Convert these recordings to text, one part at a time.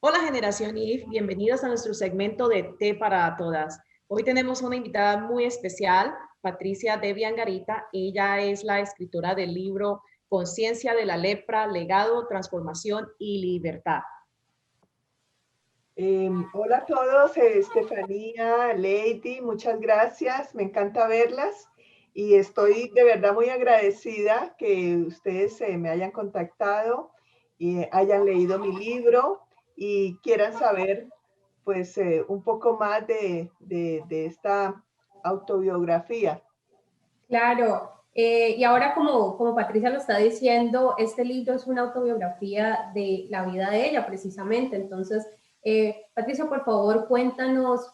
Hola Generación IF, bienvenidos a nuestro segmento de Té para Todas. Hoy tenemos una invitada muy especial, Patricia Debbie Angarita. Ella es la escritora del libro Conciencia de la lepra, legado, transformación y libertad. Hola a todos, Estefanía, Lady, muchas gracias, me encanta verlas y estoy de verdad muy agradecida que ustedes me hayan contactado y hayan leído mi libro y quieran saber pues un poco más de esta autobiografía. Claro, y ahora como Patricia lo está diciendo, este libro es una autobiografía de la vida de ella precisamente. Entonces, Patricia, por favor, cuéntanos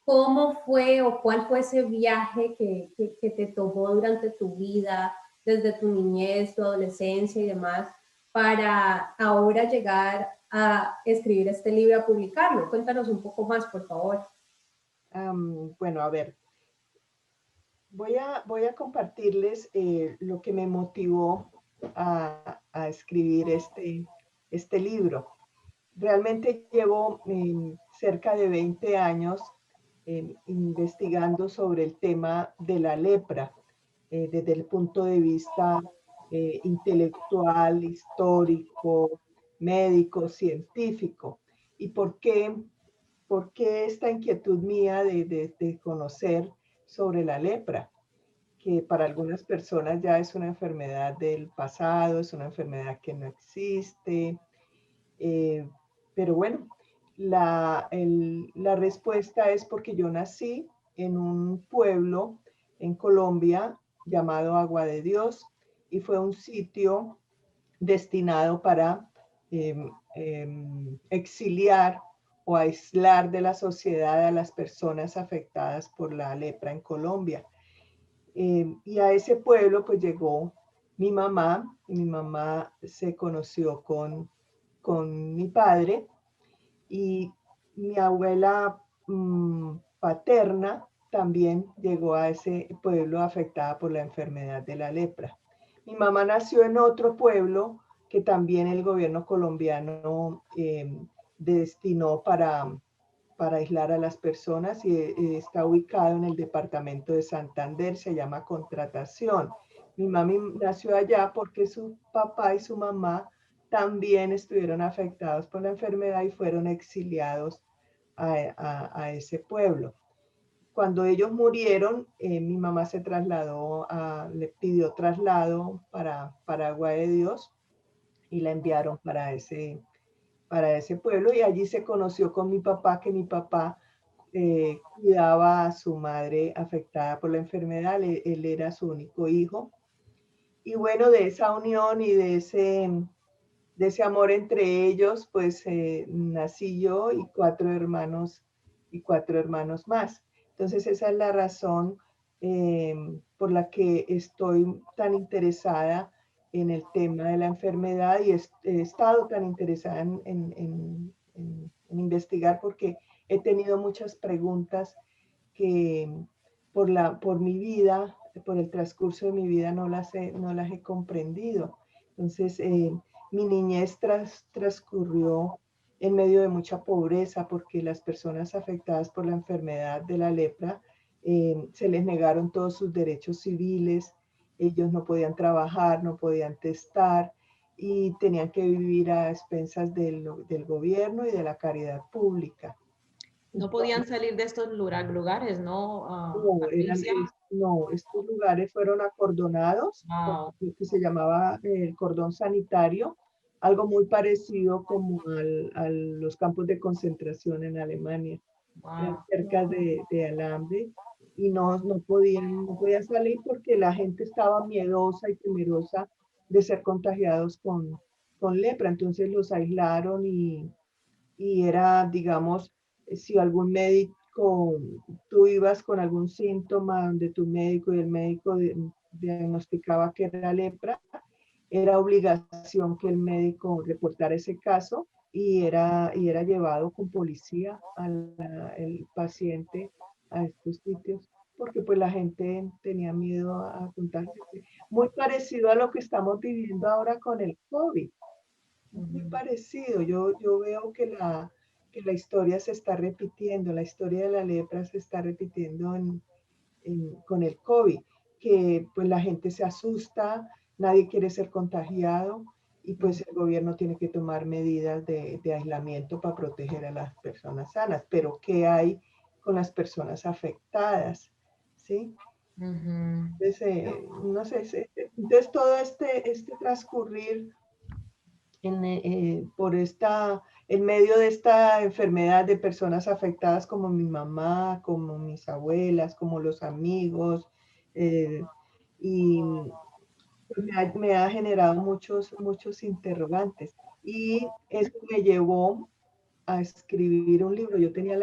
cómo fue o cuál fue ese viaje que te tomó durante tu vida, desde tu niñez, tu adolescencia y demás, para ahora llegar a escribir este libro, a publicarlo. Cuéntanos un poco más, por favor. Bueno, a ver, voy a compartirles lo que me motivó a escribir este libro. Realmente llevo cerca de 20 años investigando sobre el tema de la lepra desde el punto de vista intelectual, histórico, médico, científico. ¿Y por qué esta inquietud mía de conocer sobre la lepra? Que para algunas personas ya es una enfermedad del pasado, es una enfermedad que no existe, eh, pero bueno, la respuesta es porque yo nací en un pueblo en Colombia llamado Agua de Dios y fue un sitio destinado para exiliar o aislar de la sociedad a las personas afectadas por la lepra en Colombia. Y a ese pueblo pues llegó mi mamá, y mi mamá se conoció con mi padre y mi abuela paterna también llegó a ese pueblo afectada por la enfermedad de la lepra. Mi mamá nació en otro pueblo que también el gobierno colombiano destinó para aislar a las personas y está ubicado en el departamento de Santander, se llama Contratación. Mi mami nació allá porque su papá y su mamá también estuvieron afectados por la enfermedad y fueron exiliados a ese pueblo. Cuando ellos murieron, mi mamá se trasladó, le pidió traslado para Agua de Dios y la enviaron para ese pueblo y allí se conoció con mi papá, que mi papá cuidaba a su madre afectada por la enfermedad, él era su único hijo. Y bueno, de esa unión y de ese amor entre ellos, pues nací yo y cuatro hermanos más. Entonces esa es la razón por la que estoy tan interesada en el tema de la enfermedad y he estado tan interesada en investigar porque he tenido muchas preguntas que por mi vida, por el transcurso de mi vida no las he comprendido. Entonces, mi niñez transcurrió en medio de mucha pobreza porque las personas afectadas por la enfermedad de la lepra se les negaron todos sus derechos civiles, ellos no podían trabajar, no podían testar y tenían que vivir a expensas del gobierno y de la caridad pública. No podían salir de estos lugares, ¿no, No, Patricia? no, estos lugares fueron acordonados con Wow. lo que se llamaba el cordón sanitario, algo muy parecido como a los campos de concentración en Alemania. Eran Wow. cerca de alambre y no podían salir porque la gente estaba miedosa y temerosa de ser contagiados con lepra. Entonces los aislaron y era, digamos, si algún médico, tú ibas con algún síntoma donde tu médico y el médico diagnosticaba que era lepra, era obligación que el médico reportara ese caso y era llevado con policía el paciente a estos sitios porque pues la gente tenía miedo a contagiarse. Muy parecido a lo que estamos viviendo ahora con el COVID. muy Ujú. parecido. Yo veo que la historia se está repitiendo, la historia de la lepra se está repitiendo con el COVID, que pues la gente se asusta, nadie quiere ser contagiado y pues el gobierno tiene que tomar medidas de aislamiento para proteger a las personas sanas. Pero ¿qué hay con las personas afectadas? ¿Sí? Ujú. Entonces, no sé, entonces todo este transcurrir en medio de esta enfermedad de personas afectadas como mi mamá, como mis abuelas, como los amigos, eh, y pues me ha generado muchos interrogantes. Y eso me llevó a escribir un libro. Yo tenía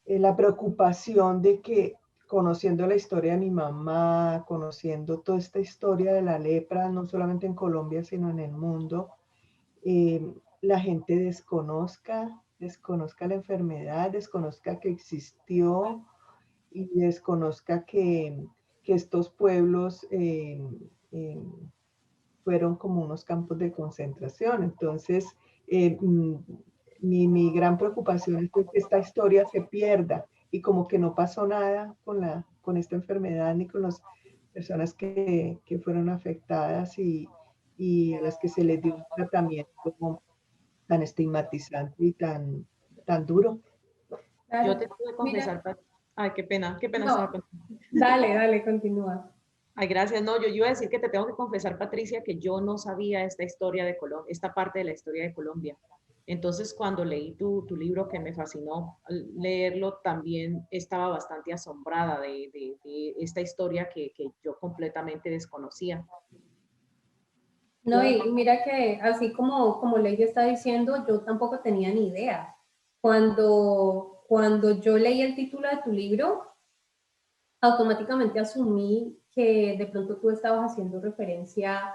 la preocupación de que conociendo la historia de mi mamá, conociendo toda esta historia de la lepra, no solamente en Colombia, sino en el mundo, la gente desconozca la enfermedad, desconozca que existió y desconozca que estos pueblos fueron como unos campos de concentración. Entonces, eh, mm, mi gran preocupación es que esta historia se pierda y como que no pasó nada con esta enfermedad ni con las personas que fueron afectadas y a las que se les dio un tratamiento tan estigmatizante y tan duro. Yo Claro. te tengo que Mira, confesar, ay, qué pena estaba no, contigo. dale, dale, continúa. Ay, gracias. No, yo iba a decir que te tengo que confesar, Patricia, que yo no sabía esta historia de Colombia, esta parte de la historia de Colombia. Entonces, cuando leí tu libro, que me fascinó al leerlo, también estaba bastante asombrada de esta historia que yo completamente desconocía. No, y mira que así como Lady está diciendo, yo tampoco tenía ni idea. Cuando yo leí el título de tu libro, automáticamente asumí que de pronto tú estabas haciendo referencia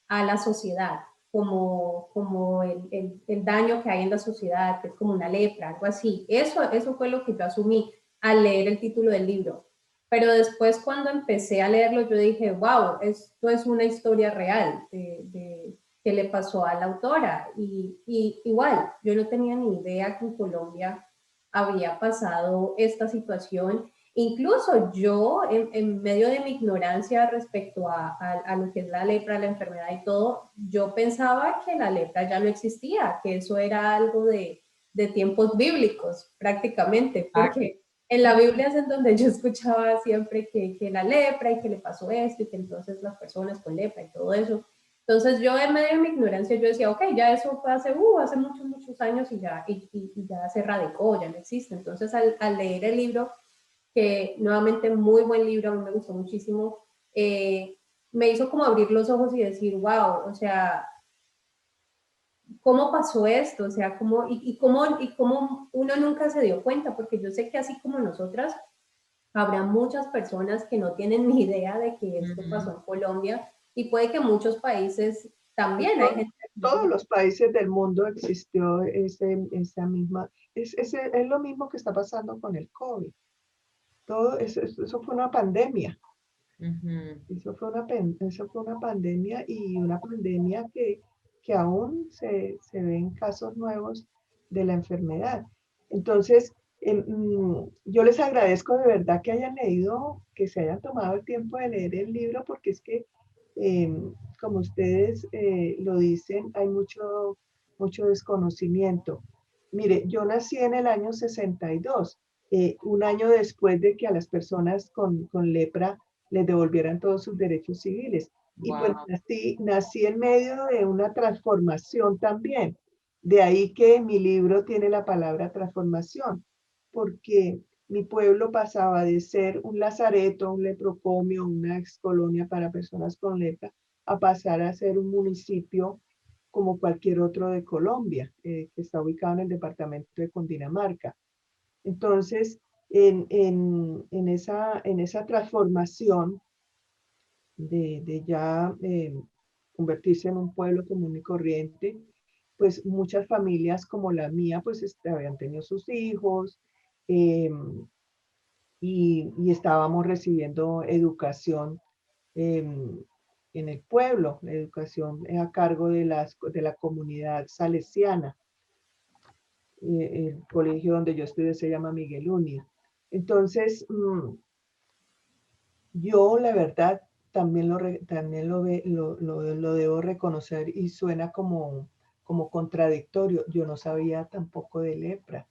a la sociedad, como el daño que hay en la sociedad, que es como una lepra, algo así. Eso fue lo que yo asumí al leer el título del libro. Pero después cuando empecé a leerlo, yo dije, wow, esto es una historia real que le pasó a la autora. Y igual, yo no tenía ni idea que en Colombia había pasado esta situación. Incluso yo, en medio de mi ignorancia respecto a lo que es la lepra, la enfermedad y todo, yo pensaba que la lepra ya no existía, que eso era algo de tiempos bíblicos prácticamente, Exacto. porque en la Biblia es en donde yo escuchaba siempre que la lepra y que le pasó esto y que entonces las personas con lepra y todo eso. Entonces yo en medio de mi ignorancia yo decía, ok, ya eso fue hace muchos años y ya se radicó, ya no existe. Entonces al leer el libro, que nuevamente muy buen libro, a mí me gustó muchísimo, me hizo como abrir los ojos y decir, wow, o sea, ¿cómo pasó esto? O sea, ¿cómo uno nunca se dio cuenta? Porque yo sé que así como nosotras, habrá muchas personas que no tienen ni idea de que esto pasó Ujú. en Colombia y puede que en muchos países En también hay gente que no todos tiene. los países del mundo existió esa misma, es lo mismo que está pasando con el COVID. Todo eso fue una pandemia. Ujú. Eso fue una pandemia y una pandemia que aún se ven casos nuevos de la enfermedad. Entonces, yo les agradezco de verdad que hayan leído, que se hayan tomado el tiempo de leer el libro, porque es que, como ustedes lo dicen, hay mucho desconocimiento. Mire, yo nací en el año 62, un año después de que a las personas con lepra les devolvieran todos sus derechos civiles. Y pues Wow. nací en medio de una transformación también. De ahí que mi libro tiene la palabra transformación, porque mi pueblo pasaba de ser un lazareto, un leprocomio, una excolonia para personas con lepra, a pasar a ser un municipio como cualquier otro de Colombia, que está ubicado en el departamento de Cundinamarca. Entonces, en esa transformación de ya convertirse en un pueblo común y corriente, pues muchas familias como la mía, pues habían tenido sus hijos eh, y estábamos recibiendo educación eh, en el pueblo. La educación es a cargo de la comunidad salesiana. El colegio donde yo estudié se llama Miguel Unia. Entonces, yo la verdad también lo debo reconocer y suena como contradictorio. Yo no sabía tampoco de lepra.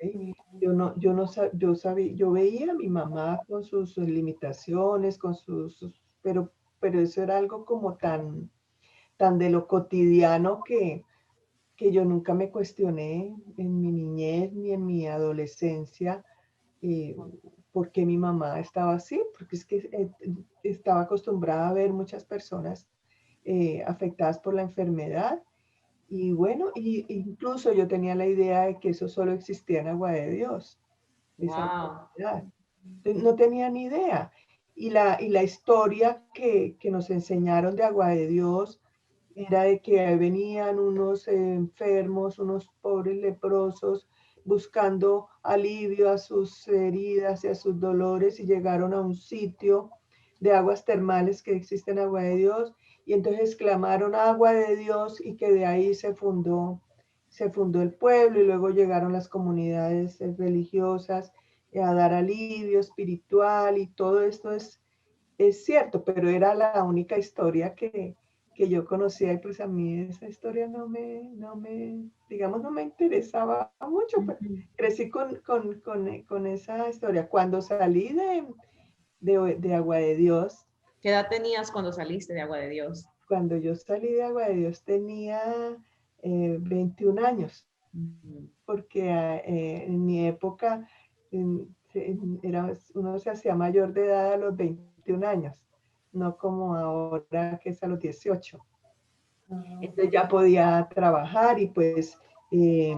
¿Sí? Yo veía a mi mamá con sus limitaciones, pero eso era algo como tan de lo cotidiano que yo nunca me cuestioné en mi niñez ni en mi adolescencia eh, por qué mi mamá estaba así, porque es que estaba acostumbrada a ver muchas personas afectadas por la enfermedad. Y bueno, incluso yo tenía la idea de que eso solo existía en Agua de Dios, esa Wow. enfermedad. No tenía ni idea. Y la historia que nos enseñaron de Agua de Dios era de que venían unos enfermos, unos pobres leprosos, buscando alivio a sus heridas y a sus dolores y llegaron a un sitio de aguas termales que existe en Agua de Dios y entonces clamaron agua de Dios y que de ahí se fundó el pueblo y luego llegaron las comunidades religiosas a dar alivio espiritual y todo esto es cierto, pero era la única historia que yo conocía y pues a mí esa historia digamos, no me interesaba mucho, pues crecí con esa historia. Cuando salí de Agua de Dios, ¿Qué edad tenías cuando saliste de Agua de Dios? cuando yo salí de Agua de Dios tenía 21 años, porque en mi época uno se hacía mayor de edad a los 21 años, no como ahora que es a los 18. Entonces ya podía trabajar y pues eh,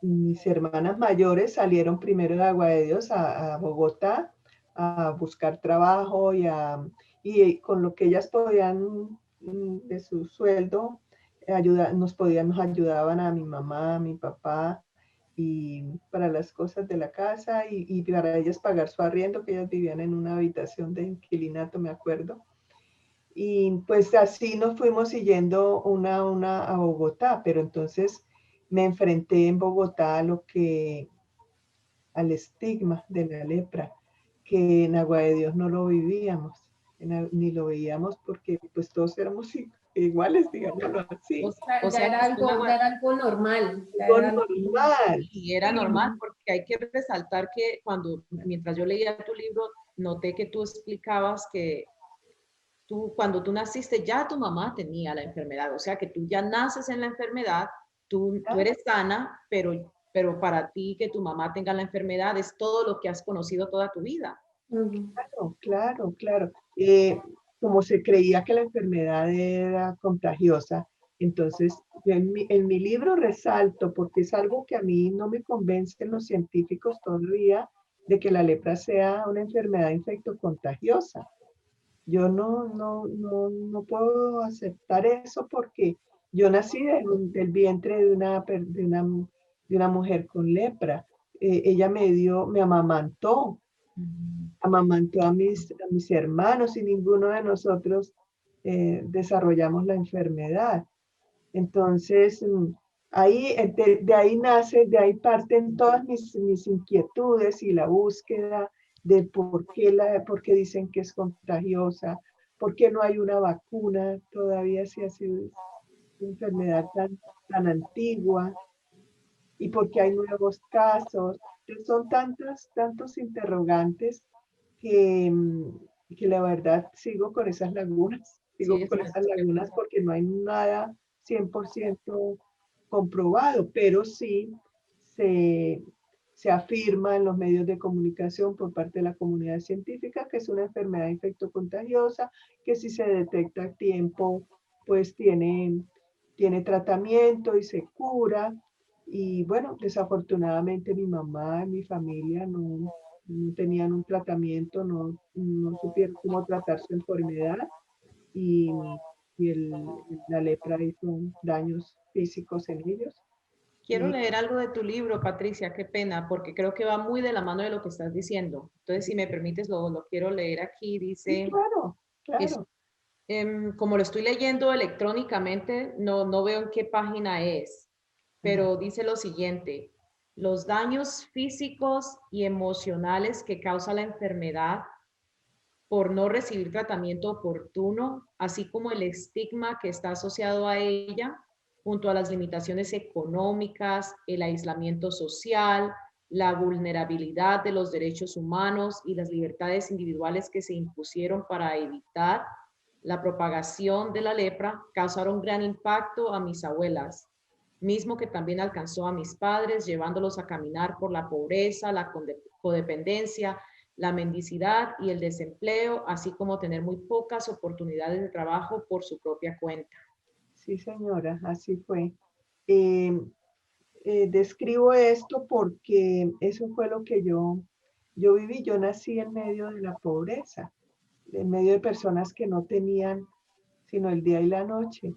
mis hermanas mayores salieron primero de Agua de Dios a Bogotá a buscar trabajo y con lo que ellas podían de su sueldo, nos ayudaban a mi mamá, a mi papá y para las cosas de la casa y para ellas pagar su arriendo, que ellas vivían en una habitación de inquilinato, me acuerdo. Y pues así nos fuimos siguiendo una a una a Bogotá, pero entonces me enfrenté en Bogotá al estigma de la lepra, que en Agua de Dios no lo vivíamos, ni lo veíamos porque pues todos éramos iguales, digámoslo O así. sea, O ya sea era que tú en algo, ya Agua, era algo normal. Ya Algo era algo... normal. y era normal, porque hay que resaltar que mientras yo leía tu libro, noté que tú explicabas que cuando tú naciste, ya tu mamá tenía la enfermedad, o sea que tú ya naces en la enfermedad, tú eres sana, pero para ti que tu mamá tenga la enfermedad es todo lo que has conocido toda tu vida. Claro, claro, claro. Como se creía que la enfermedad era contagiosa, entonces yo en mi libro resalto, porque es algo que a mí no me convencen los científicos todavía, de que la lepra sea una enfermedad infectocontagiosa. Yo no puedo aceptar eso porque yo nací del vientre de una mujer con lepra. Ella me amamantó a mis hermanos y ninguno de nosotros desarrollamos la enfermedad. Entonces, de ahí de ahí parten todas mis inquietudes y la búsqueda de por qué dicen que es contagiosa, por qué no hay una vacuna todavía si ha sido una enfermedad tan antigua y por qué hay nuevos casos. Entonces, son tantos interrogantes que la verdad Sí, sigo con esas lagunas porque no hay nada 100% comprobado, pero sí se, se afirma en los medios de comunicación por parte de la comunidad científica que es una enfermedad infectocontagiosa, que si se detecta a tiempo, pues tiene tratamiento y se cura. Y bueno, desafortunadamente mi mamá y mi familia no tenían un tratamiento, no supieron cómo tratar su enfermedad y la lepra hizo daños físicos en ellos. quiero Y leer algo de tu libro, Patricia, qué pena, porque creo que va muy de la mano de lo que estás diciendo. Entonces, si me permites, lo quiero leer aquí. sí, Dice, claro, Es, claro. como lo estoy leyendo electrónicamente, no veo en qué página es, Ujú. pero dice lo siguiente: los daños físicos y emocionales que causa la enfermedad por no recibir tratamiento oportuno, así como el estigma que está asociado a ella, junto a las limitaciones económicas, el aislamiento social, la vulnerabilidad de los derechos humanos y las libertades individuales que se impusieron para evitar la propagación de la lepra, causaron gran impacto a mis abuelas, mismo que también alcanzó a mis padres, llevándolos a caminar por la pobreza, la codependencia, la mendicidad y el desempleo, así como tener muy pocas oportunidades de trabajo por su propia cuenta. Sí, señora, así fue. Eh, Describo esto porque eso fue lo que yo viví. Yo nací en medio de la pobreza, en medio de personas que no tenían sino el día y la noche,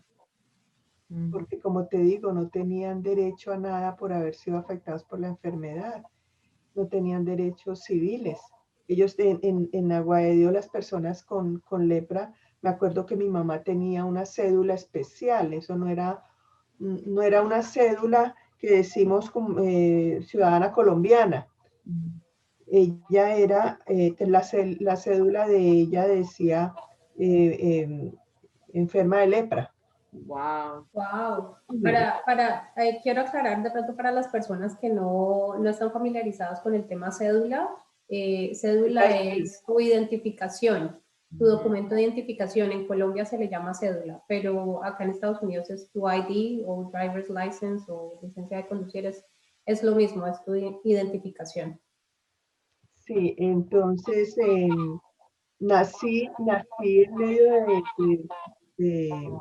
Mm. porque como te digo, no tenían derecho a nada por haber sido afectados por la enfermedad, no tenían derechos civiles. Ellos en Agua de Dios, las personas con lepra, me acuerdo que mi mamá tenía una cédula especial, eso no era una cédula que decimos como, ciudadana colombiana. Ella era, la cédula de ella decía enferma de lepra. Wow. Wow. Horrible. Quiero aclarar de pronto para las personas que no están familiarizadas con el tema cédula. Cédula es tu identificación, tu documento de identificación. En Colombia se le llama cédula, pero acá en Estados Unidos es tu ID o driver's license o licencia de conducir. Es lo mismo, es tu identificación. Sí, entonces nací en medio de-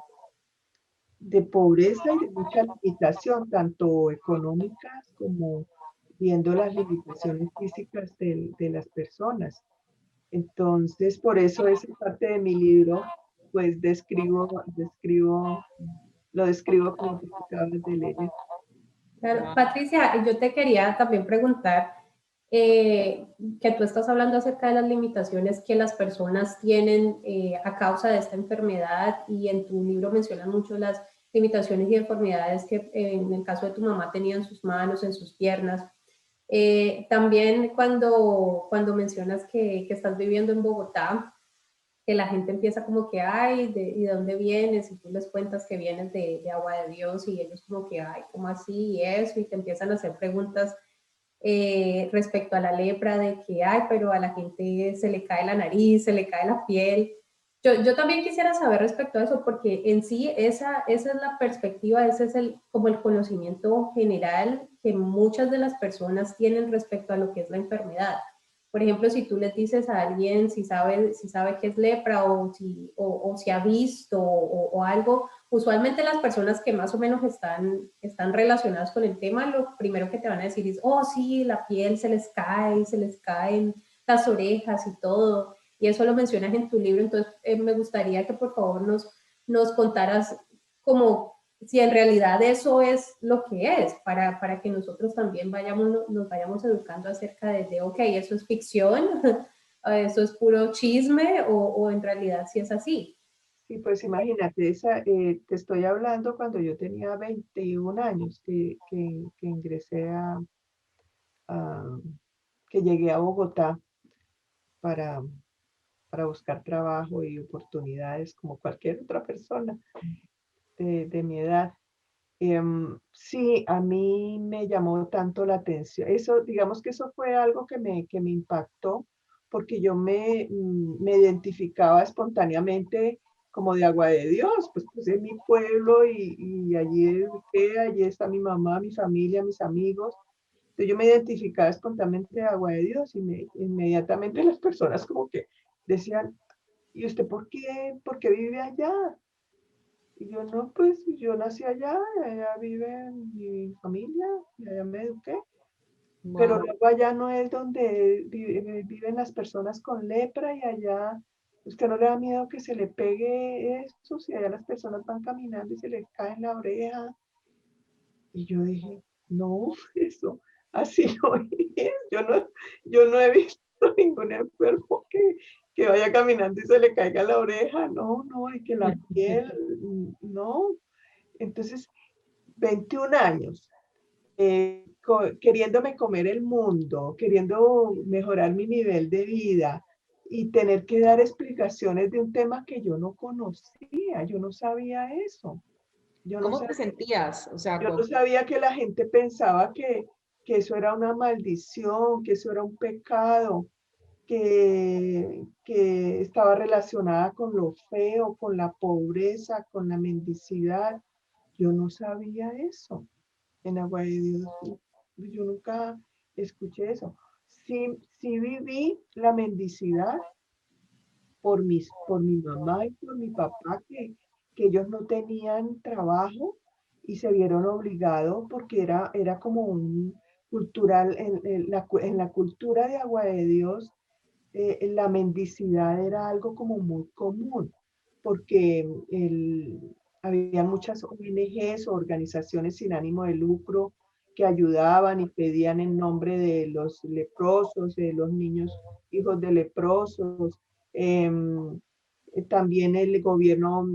de pobreza y de mucha limitación, tanto económicas como viendo las limitaciones físicas de las personas. Entonces, por eso esa parte de mi libro, pues lo describo como tú acabas de leer. Claro. Wow. Patricia, yo te quería también preguntar, que tú estás hablando acerca de las limitaciones que las personas tienen a causa de esta enfermedad y en tu libro mencionas mucho las limitaciones y enfermedades que en el caso de tu mamá tenía en sus manos, en sus piernas. También cuando mencionas que estás viviendo en Bogotá, que la gente empieza como que, ay, ¿y de dónde vienes? Y tú les cuentas que vienes de Agua de Dios y ellos como que, ay, ¿cómo así? Y eso, y te empiezan a hacer preguntas respecto a la lepra, de que, ay, pero a la gente se le cae la nariz, se le cae la piel. Yo también quisiera saber respecto a eso, porque en sí esa es la perspectiva, ese es como el conocimiento general que muchas de las personas tienen respecto a lo que es la enfermedad. Por ejemplo, si tú les dices a alguien si sabe qué es lepra o si ha visto o algo, usualmente las personas que más o menos están relacionadas con el tema, lo primero que te van a decir es, oh sí, la piel se les caen las orejas y todo. Y eso lo mencionas en tu libro, entonces me gustaría que por favor nos contaras como si en realidad eso es lo que es, para que nosotros también nos vayamos educando acerca ok, eso es ficción, eso es puro chisme o en realidad sí es así. Sí, pues imagínate, te estoy hablando cuando yo tenía 21 años que ingresé a- que llegué a Bogotá para, para buscar trabajo y oportunidades como cualquier otra persona de mi edad. Sí, a mí me llamó tanto la atención. Eso, digamos que eso fue algo que me impactó, porque me identificaba espontáneamente como de Agua de Dios, pues es mi pueblo y allí eduqué, allí está mi mamá, mi familia, mis amigos. Entonces yo me identificaba espontáneamente de Agua de Dios y inmediatamente las personas como que decían, ¿y usted por qué vive allá? Y yo no, pues yo nací allá, allá vive mi familia, y allá me eduqué. Pero Wow. luego allá no es donde viven las personas con lepra y allá, ¿usted no le da miedo que se le pegue eso? Si allá las personas van caminando y se les cae en la oreja. Y yo dije, no, eso así no es. Yo no he visto ningún enfermo que vaya caminando y se le caiga la oreja, no, no, y que la piel, no. Entonces, 21 años, queriéndome comer el mundo, queriendo mejorar mi nivel de vida y tener que dar explicaciones de un tema que yo no conocía, yo no sabía eso. Yo no ¿Cómo te sabía, sentías? O sea, yo no sabía que la gente pensaba que eso era una maldición, que eso era un pecado, que estaba relacionada con lo feo, con la pobreza, con la mendicidad. Yo no sabía eso. En Agua de Dios, yo nunca escuché eso. Sí, sí viví la mendicidad por mi mamá y por mi papá, que ellos no tenían trabajo y se vieron obligados porque era como un cultural, en la cultura de Agua de Dios, la mendicidad era algo como muy común, porque había muchas ONGs o organizaciones sin ánimo de lucro que ayudaban y pedían en nombre de los leprosos, de los niños hijos de leprosos. Em, También el gobierno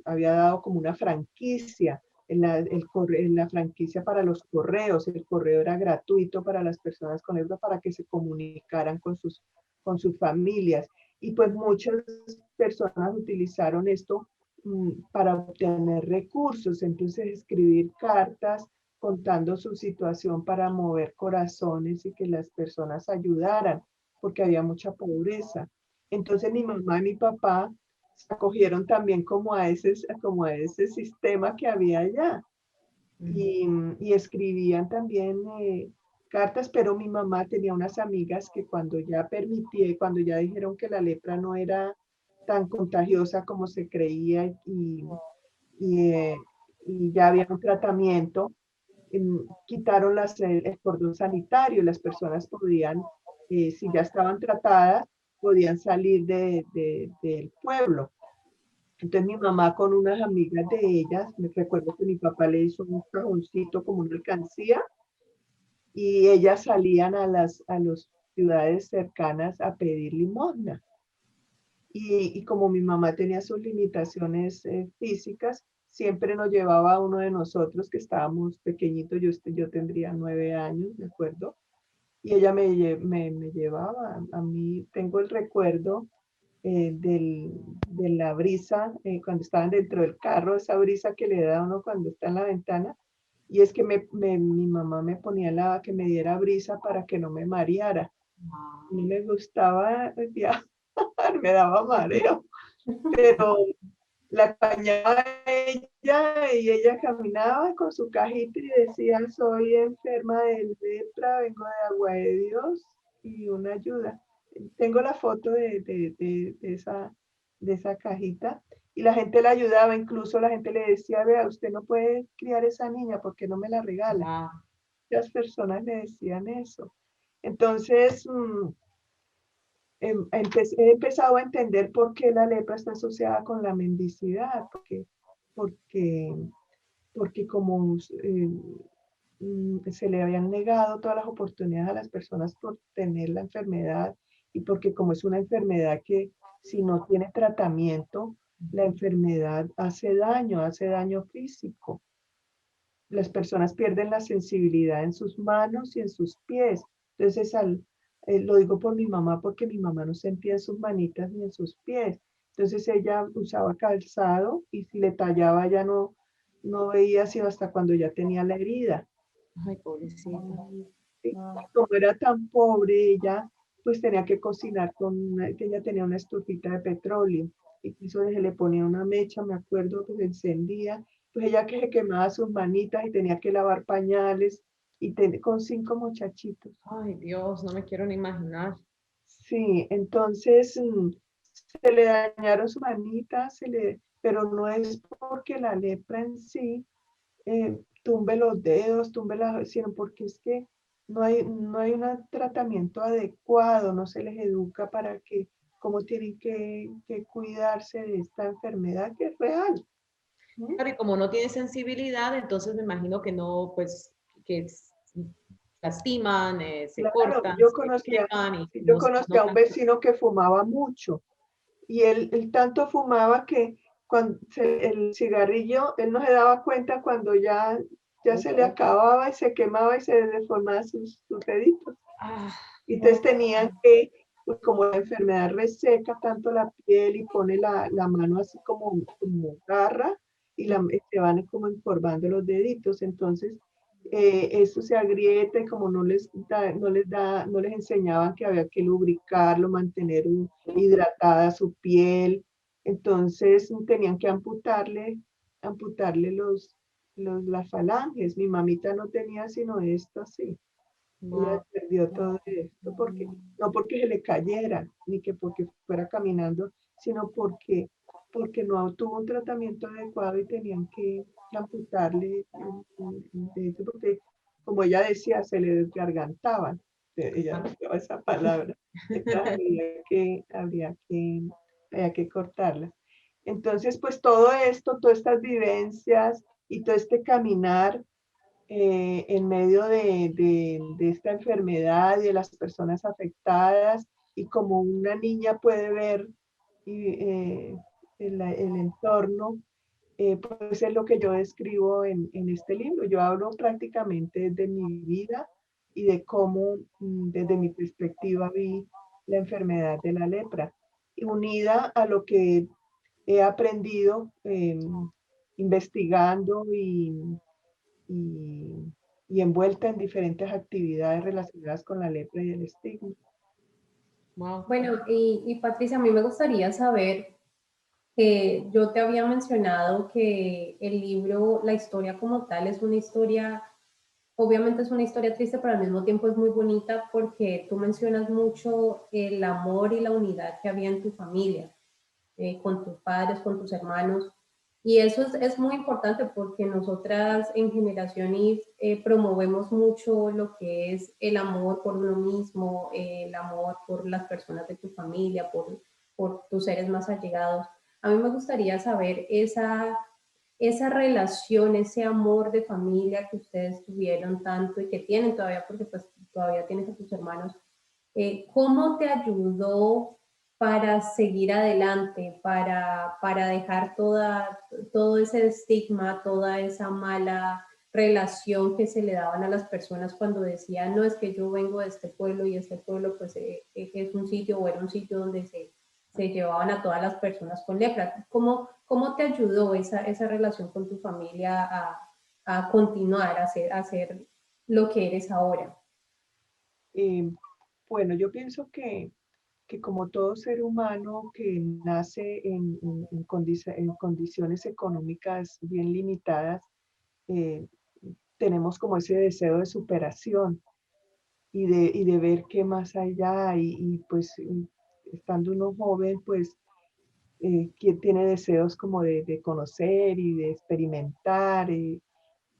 había dado como una franquicia, en la franquicia para los correos. El correo era gratuito para las personas con euro para que se comunicaran con sus familias. Y pues muchas personas utilizaron esto para obtener recursos. Entonces escribir cartas contando su situación para mover corazones y que las personas ayudaran, porque había mucha pobreza. Entonces mi mamá y mi papá se acogieron también como a ese sistema que había allá y escribían también cartas, pero mi mamá tenía unas amigas que cuando ya dijeron que la lepra no era tan contagiosa como se creía y, eh, y ya había un tratamiento, quitaron el cordón sanitario, las personas podían, si ya estaban tratadas, podían salir del pueblo. Entonces mi mamá con unas amigas de ellas, me recuerdo que mi papá le hizo un cajoncito como una alcancía y ellas salían a las ciudades cercanas a pedir limosna. Y como mi mamá tenía sus limitaciones físicas, siempre nos llevaba a uno de nosotros que estábamos pequeñitos, yo tendría 9 años, me acuerdo, y ella me llevaba. A mí tengo el recuerdo de la brisa, cuando estaban dentro del carro, esa brisa que le da a uno cuando está en la ventana, y es que mi mamá me ponía que me diera brisa para que no me mareara. No me gustaba viajar, me daba mareo, pero la acompañaba ella y ella caminaba con su cajita y decía, soy enferma de lepra, vengo de Agua de Dios y una ayuda. Tengo la foto de esa cajita y la gente la ayudaba, incluso la gente le decía, vea, usted no puede criar esa niña porque no me la regala. wow. Muchas personas le decían eso. Entonces, he empezado a entender por qué la lepra está asociada con la mendicidad, porque, porque como se le habían negado todas las oportunidades a las personas por tener la enfermedad y porque como es una enfermedad que si no tiene tratamiento, la enfermedad hace daño físico. Las personas pierden la sensibilidad en sus manos y en sus pies. Entonces, lo digo por mi mamá porque mi mamá no sentía en sus manitas ni en sus pies. Entonces ella usaba calzado y si le tallaba ya no veía sino hasta cuando ya tenía la herida. Ay, pobrecita. ¿Sí? Como era tan pobre ella, pues tenía que cocinar que ella tenía una estufita de petróleo y eso se le ponía una mecha, me acuerdo que se encendía, pues ella que se quemaba sus manitas y tenía que lavar pañales y con 5 muchachitos. Ay, Dios, no me quiero ni imaginar. Sí, entonces se le dañaron sus manitas, pero no es porque la lepra en sí tumbe los dedos, sino porque es que no hay un tratamiento adecuado, no se les educa para cómo tienen que cuidarse de esta enfermedad que es real. ¿No? Claro, y como no tiene sensibilidad, entonces me imagino que no, pues, que lastiman, se Claro, cortan, yo se conocía, queman y yo no, conocí no a un tan... vecino que fumaba mucho y él tanto fumaba que cuando el cigarrillo, él no se daba cuenta cuando ya se le acababa y se quemaba y se deformaban sus deditos. Ah, Y entonces tenían que, pues como la enfermedad reseca tanto la piel y pone la mano así como garra y se van como encorvando los deditos. Entonces, eso se agrieta y como no les enseñaban que había que lubricarlo, mantener hidratada su piel. Entonces tenían que amputarle las falanges. Mi mamita no tenía sino esto así. Ella wow. perdió todo esto no porque se le cayera, ni que porque fuera caminando, sino porque no tuvo un tratamiento adecuado y tenían que amputarle el dedo, porque como ella decía, se le desgargantaban. Ella usaba esa palabra. Entonces habría que cortarlas. Entonces, pues todo esto, todas estas vivencias y todo este caminar en medio de esta enfermedad y de las personas afectadas y como una niña puede ver el entorno, pues es lo que yo describo en este libro. Yo hablo prácticamente de mi vida y de cómo desde mi perspectiva vi la enfermedad de la lepra, y unida a lo que he aprendido investigando y, y envuelta en diferentes actividades relacionadas con la lepra y el estigma. Wow. Bueno, y Patricia, a mí me gustaría saber que yo te había mencionado que el libro, la historia como tal, es una historia, obviamente es una historia triste, pero al mismo tiempo es muy bonita porque tú mencionas mucho el amor y la unidad que había en tu familia, con tus padres, con tus hermanos. Y eso es muy importante porque nosotras en Generación Y promovemos mucho lo que es el amor por uno mismo, el amor por las personas de tu familia, por tus seres más allegados. A mí me gustaría saber esa relación, ese amor de familia que ustedes tuvieron tanto y que tienen todavía, porque pues todavía tienes a tus hermanos. ¿Cómo te ayudó para seguir adelante, para dejar todo ese estigma, toda esa mala relación que se le daban a las personas cuando decían, no, es que yo vengo de este pueblo y este pueblo pues es un sitio o era un sitio donde se llevaban a todas las personas con lepra? ¿Cómo te ayudó esa relación con tu familia a continuar, a ser lo que eres ahora? Bueno, yo pienso que como todo ser humano que nace en condiciones económicas bien limitadas, eh, tenemos como ese deseo de superación y de ver qué más allá pues estando uno joven, pues quien tiene deseos como de conocer y de experimentar.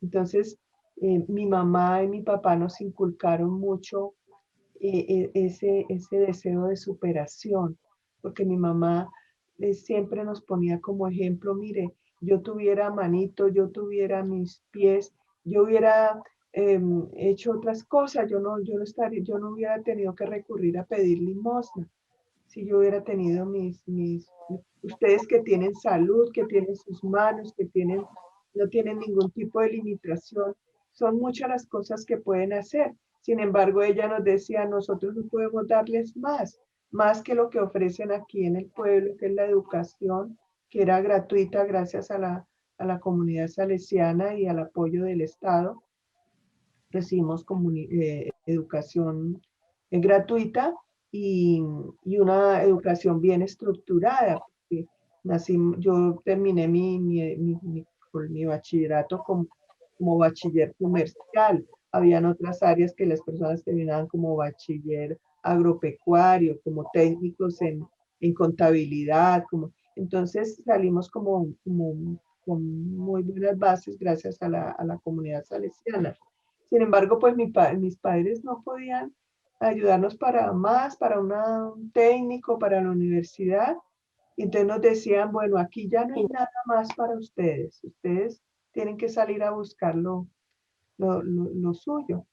Entonces, mi mamá y mi papá nos inculcaron mucho ese deseo de superación, porque mi mamá siempre nos ponía como ejemplo, mire, yo tuviera manito, yo tuviera mis pies, yo hubiera hecho otras cosas, yo no hubiera tenido que recurrir a pedir limosna, si yo hubiera tenido ustedes que tienen salud, que tienen sus manos, no tienen ningún tipo de limitación, son muchas las cosas que pueden hacer. Sin embargo, ella nos decía, nosotros no podemos darles más que lo que ofrecen aquí en el pueblo, que es la educación, que era gratuita gracias a la comunidad salesiana y al apoyo del Estado. Recibimos educación gratuita y una educación bien estructurada. Yo terminé mi bachillerato como bachiller comercial. Habían otras áreas que las personas terminaban como bachiller agropecuario, como técnicos en contabilidad. Entonces salimos con muy buenas bases gracias a la comunidad salesiana. Sin embargo, pues mis padres no podían ayudarnos para más, para un técnico, para la universidad. Y entonces nos decían, bueno, aquí ya no hay nada más para ustedes. Ustedes tienen que salir a buscar lo suyo.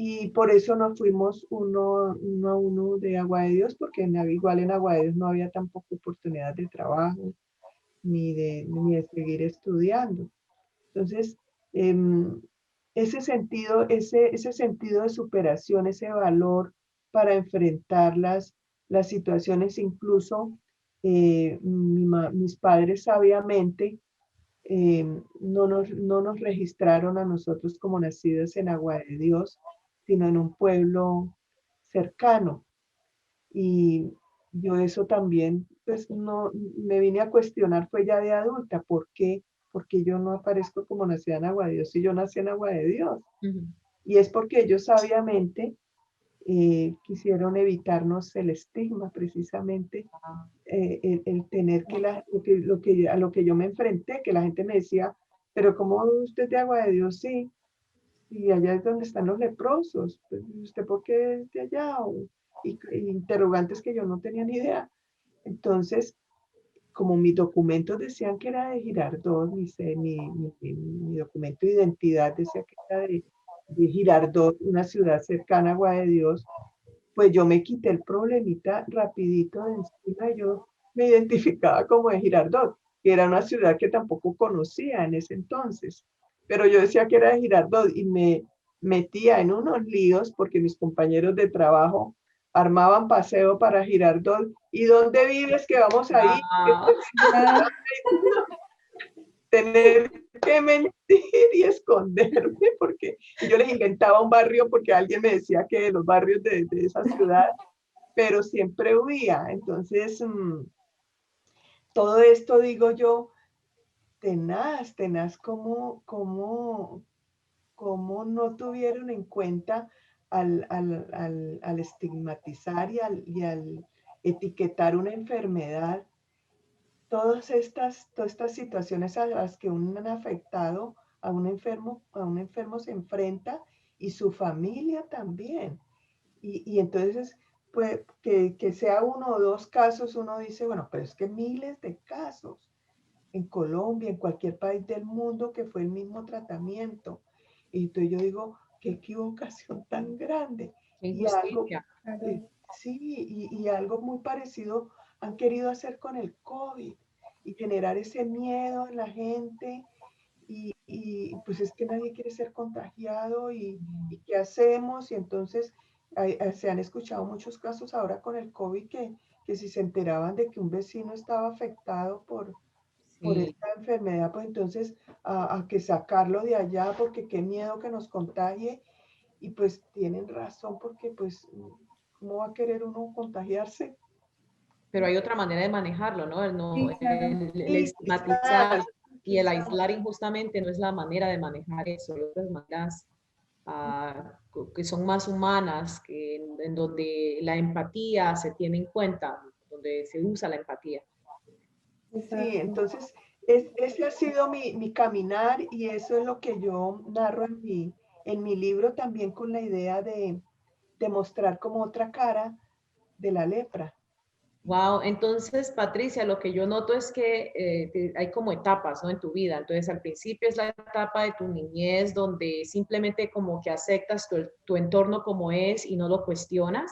y por eso nos fuimos uno a uno de Agua de Dios, porque igual en Agua de Dios no había tampoco oportunidad de trabajo ni de seguir estudiando. Entonces, ese sentido de superación, ese valor para enfrentar las situaciones, incluso mis padres sabiamente no nos registraron a nosotros como nacidos en Agua de Dios, sino en un pueblo cercano. Y yo eso también, pues no, me vine a cuestionar, fue ya de adulta, ¿por qué? Porque yo no aparezco como nacida en Agua de Dios si yo nací en Agua de Dios. Ujú. Y es porque ellos sabiamente quisieron evitarnos el estigma, precisamente, el tener que, a lo que yo me enfrenté, que la gente me decía, pero ¿cómo usted es de Agua de Dios? Sí, y allá es donde están los leprosos, pues, ¿usted por qué es de allá? Y interrogantes que yo no tenía ni idea. Entonces, como mis documentos decían que era de Girardot, mi documento de identidad decía que era de Girardot, una ciudad cercana a Agua de Dios, pues yo me quité el problemita rapidito de encima. Yo me identificaba como de Girardot, que era una ciudad que tampoco conocía en ese entonces, pero yo decía que era de Girardot y me metía en unos líos porque mis compañeros de trabajo armaban paseo para Girardot. ¿Y dónde vives que vamos ahí? Wow. Tener que mentir y esconderme porque y yo les inventaba un barrio porque alguien me decía que de los barrios de esa ciudad, pero siempre huía. Entonces, todo esto digo yo, tenaz, cómo no tuvieron en cuenta al estigmatizar y al etiquetar una enfermedad, todas estas situaciones a las que un afectado, a un enfermo se enfrenta y su familia también. Y entonces, pues, que sea uno o dos casos, uno dice, bueno, pero es que miles de casos en Colombia, en cualquier país del mundo, que fue el mismo tratamiento. Y entonces yo digo, qué equivocación tan grande. Qué Y algo, injusticia. sí, y algo muy parecido han querido hacer con el COVID y generar ese miedo en la gente. Y pues es que nadie quiere ser contagiado y ¿qué hacemos? Y entonces se han escuchado muchos casos ahora con el COVID que si se enteraban de que un vecino estaba afectado por Sí. esta enfermedad, pues entonces a que sacarlo de allá porque qué miedo que nos contagie. Y pues tienen razón porque pues, ¿cómo va a querer uno contagiarse? Pero hay otra manera de manejarlo, ¿no? Sí, claro. El Sí, estigmatizar y el quizás. aislar injustamente no es la manera de manejar eso. Hay otras maneras que son más humanas, en donde la empatía se tiene en cuenta, donde se usa la empatía. Sí, Exacto. entonces ese ha sido mi caminar y eso es lo que yo narro en mi libro también con la idea de mostrar como otra cara de la lepra. Wow, entonces Patricia, lo que yo noto es que hay como etapas, ¿no? En tu vida. Entonces al principio es la etapa de tu niñez donde simplemente como que aceptas tu entorno como es y no lo cuestionas.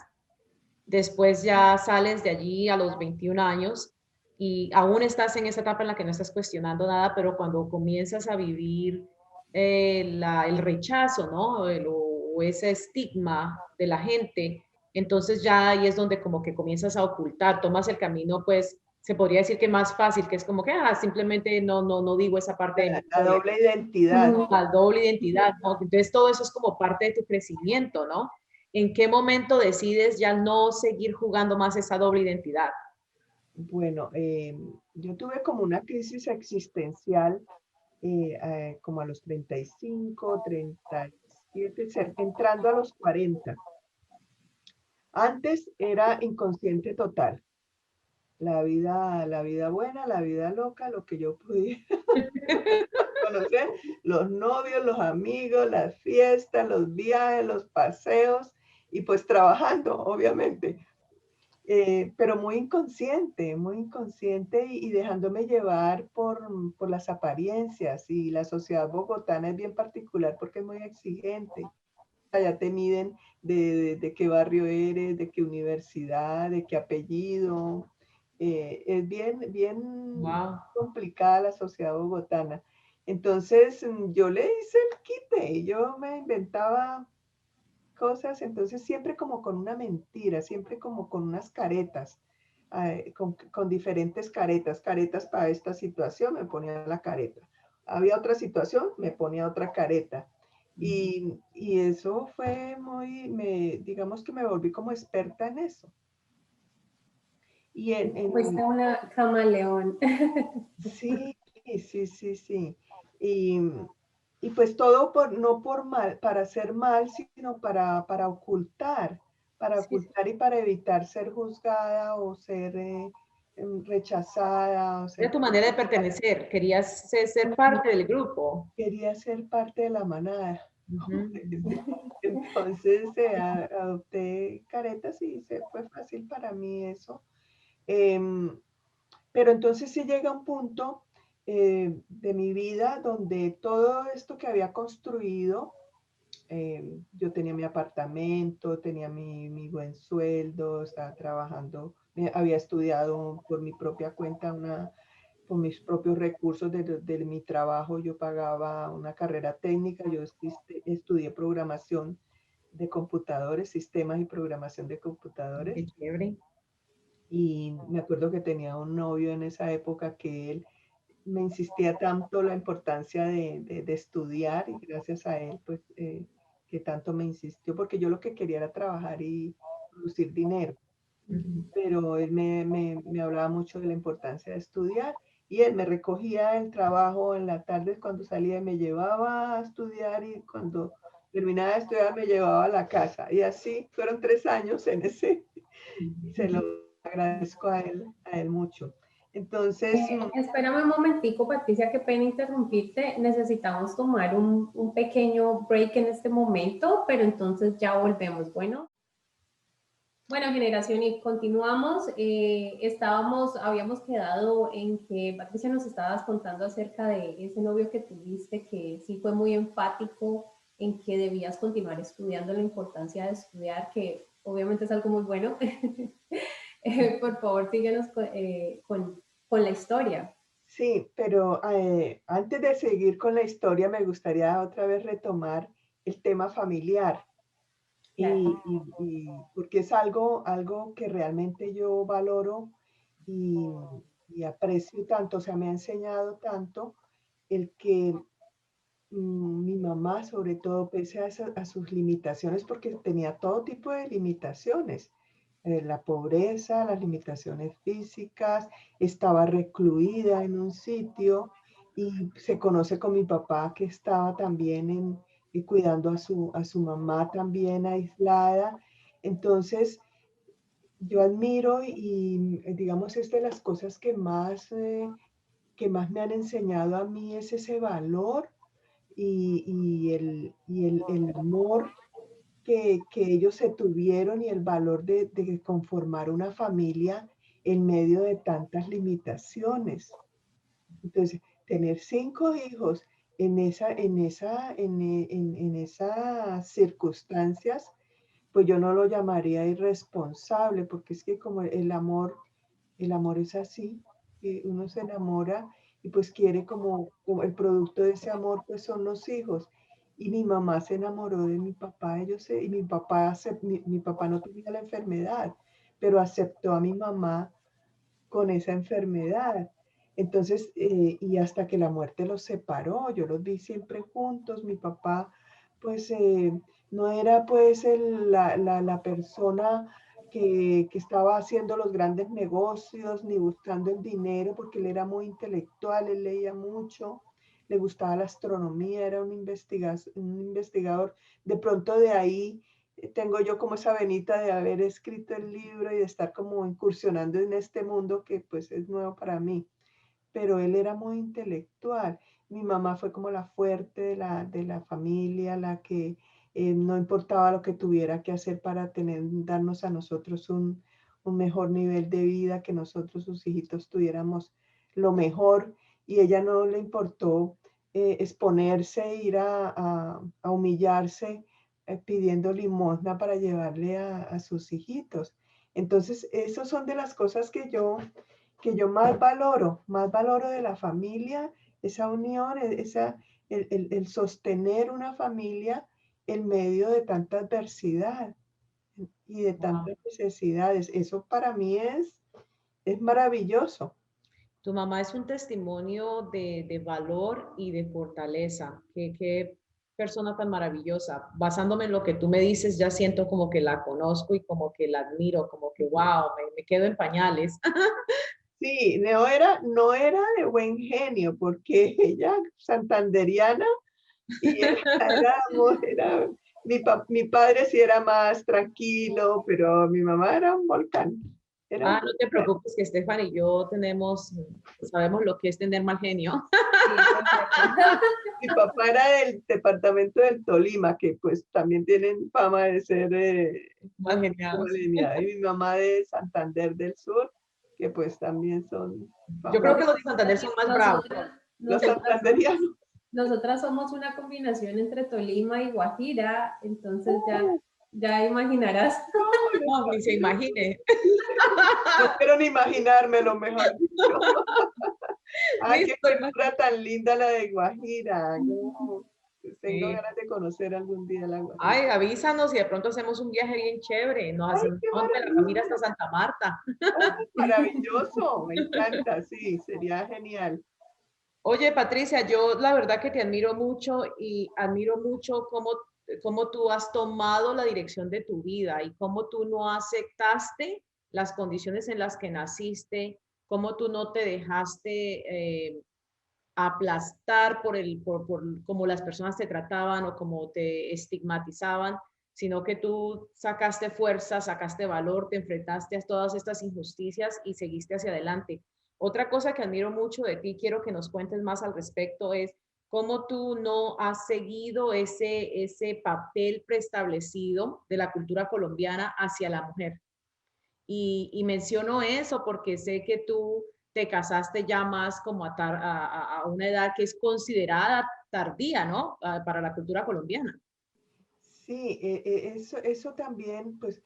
Después ya sales de allí a los 21 años y aún estás en esa etapa en la que no estás cuestionando nada, pero cuando comienzas a vivir el rechazo, ¿no? O ese estigma de la gente, entonces ya ahí es donde como que comienzas a ocultar, tomas el camino, pues se podría decir que más fácil, que es como que simplemente no digo esa parte de mi La historia, doble identidad. Ujú. la doble identidad, ¿no? Entonces todo eso es como parte de tu crecimiento, ¿no? ¿En qué momento decides ya no seguir jugando más esa doble identidad? Bueno, yo tuve como una crisis existencial como a los 35, 37, entrando a los 40. Antes era inconsciente total. La vida buena, la vida loca, lo que yo podía conocer, los novios, los amigos, las fiestas, los viajes, los paseos y pues trabajando, obviamente. Pero muy inconsciente y dejándome llevar por las apariencias. Y la sociedad bogotana es bien particular porque es muy exigente. allá te miden de qué barrio eres, de qué universidad, de qué apellido. Es bien Wow. complicada la sociedad bogotana. Entonces yo le hice el quite y yo me inventaba cosas, entonces siempre como con una mentira, siempre como con unas caretas, con diferentes caretas, caretas para esta situación, me ponía la careta. Había otra situación, me ponía otra careta. Y eso fue digamos que me volví como experta en eso. Y Fuiste una camaleón. sí, sí. Y, y pues todo no por mal, para hacer mal, sino para Sí, sí. ocultar y para evitar ser juzgada o ser rechazada o Era ser tu manera de pertenecer, querías ser parte del grupo. quería ser parte de la manada. Ujú. Entonces adopté caretas y fue fácil para mí eso. Em, Pero entonces sí llega un punto de mi vida donde todo esto que había construido, yo tenía mi apartamento, tenía mi buen sueldo, estaba trabajando, había estudiado por mi propia cuenta, por mis propios recursos de mi trabajo, yo pagaba una carrera técnica, yo estudié programación de computadores, sistemas y programación de computadores. Qué chévere. Y me acuerdo que tenía un novio en esa época que él me insistía tanto la importancia de estudiar y gracias a él, pues, que tanto me insistió, porque yo lo que quería era trabajar y producir dinero, Ujú. pero él me hablaba mucho de la importancia de estudiar y él me recogía el trabajo en la tarde cuando salía y me llevaba a estudiar y cuando terminaba de estudiar me llevaba a la casa y así fueron 3 años en ese, y se lo agradezco a él mucho. Entonces, Espérame un momentico, Patricia, qué pena interrumpirte. Necesitamos tomar un pequeño break en este momento, pero entonces ya volvemos. Bueno, generación, y continuamos. Habíamos quedado en que Patricia nos estabas contando acerca de ese novio que tuviste, que sí fue muy enfático en que debías continuar estudiando, la importancia de estudiar, que obviamente es algo muy bueno. Por favor, síguenos con la historia. sí, pero antes de seguir con la historia, me gustaría otra vez retomar el tema familiar Claro. porque es algo que realmente yo valoro y, y aprecio tanto, o sea, me ha enseñado tanto el que mi mamá, sobre todo, pese a sus limitaciones, porque tenía todo tipo de limitaciones, la pobreza, las limitaciones físicas, estaba recluida en un sitio y se conoce con mi papá que estaba también cuidando a su mamá también aislada. Entonces, yo admiro y digamos, es de las cosas que más me han enseñado a mí es ese valor y el amor que ellos se tuvieron y el valor de conformar una familia en medio de tantas limitaciones. Entonces, tener 5 hijos en esas circunstancias, pues yo no lo llamaría irresponsable, porque es que como el amor es así, que uno se enamora y pues quiere como el producto de ese amor, pues son los hijos. Y mi mamá se enamoró de mi papá, y mi papá no tenía la enfermedad, pero aceptó a mi mamá con esa enfermedad. Entonces, y hasta que la muerte los separó, yo los vi siempre juntos, mi papá, pues no era pues la persona que estaba haciendo los grandes negocios ni buscando el dinero, porque él era muy intelectual, él leía mucho, le gustaba la astronomía, era un investigador. De pronto de ahí tengo yo como esa venita de haber escrito el libro y de estar como incursionando en este mundo que pues es nuevo para mí. Pero él era muy intelectual. Mi mamá fue como la fuerte de la familia, la que no importaba lo que tuviera que hacer para darnos a nosotros un mejor nivel de vida, que nosotros, sus hijitos, tuviéramos lo mejor. Y ella no le importó exponerse, ir a humillarse pidiendo limosna para llevarle a sus hijitos. Entonces, esas son de las cosas que yo más valoro de la familia, esa unión, el sostener una familia en medio de tanta adversidad y de Wow. tantas necesidades. Eso para mí es maravilloso. Tu mamá es un testimonio de valor y de fortaleza. Qué persona tan maravillosa. Basándome en lo que tú me dices, ya siento como que la conozco y como que la admiro, como que wow, me quedo en pañales. Sí, no era de buen genio porque ella santanderiana y mi padre sí era más tranquilo, pero mi mamá era un volcán. Era un Ah, no te volcán. preocupes que Estefan y yo sabemos lo que es tener mal genio. Sí, perfecto. Mi papá era del departamento del Tolima, que pues también tienen fama de ser Mal geniados. y mi mamá de Santander del Sur, que pues también son Yo creo famosos. que los de Santander son más bravos. Nosotras, Los nosotras somos, santanderianos. nosotras somos una combinación entre Tolima y Guajira, entonces ya imaginarás. No, los No, ni se imagine. no quiero ni imaginármelo, mejor dicho. Ay, qué Listo, cultura tan linda la de Guajira. No, pues tengo sí. ganas de conocer algún día la Guajira. Ay, avísanos y de pronto hacemos un viaje bien chévere. Nos Ay, hacemos qué de la Camira hasta maravilla. Santa Marta. Ay, maravilloso, me encanta, sí, sería genial. Oye, Patricia, yo la verdad que te admiro mucho y admiro mucho cómo tú has tomado la dirección de tu vida y cómo tú no aceptaste las condiciones en las que naciste, cómo tú no te dejaste aplastar por cómo las personas te trataban o cómo te estigmatizaban, sino que tú sacaste fuerza, sacaste valor, te enfrentaste a todas estas injusticias y seguiste hacia adelante. Otra cosa que admiro mucho de ti, quiero que nos cuentes más al respecto, es cómo tú no has seguido ese papel preestablecido de la cultura colombiana hacia la mujer. Y menciono eso porque sé que tú te casaste ya más como a una edad que es considerada tardía, ¿no? Para la cultura colombiana. Sí, eso también, pues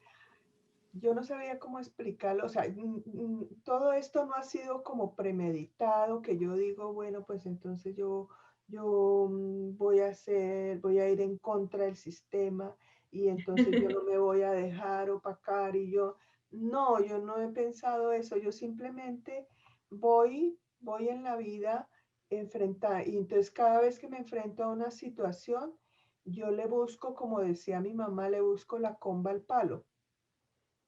yo no sabía cómo explicarlo, o sea, todo esto no ha sido como premeditado, que yo digo, bueno, pues entonces yo voy a ir en contra del sistema y entonces yo no me voy a dejar opacar no, yo no he pensado eso, yo simplemente voy en la vida enfrentar, y entonces cada vez que me enfrento a una situación, yo le busco, como decía mi mamá, le busco la comba al palo,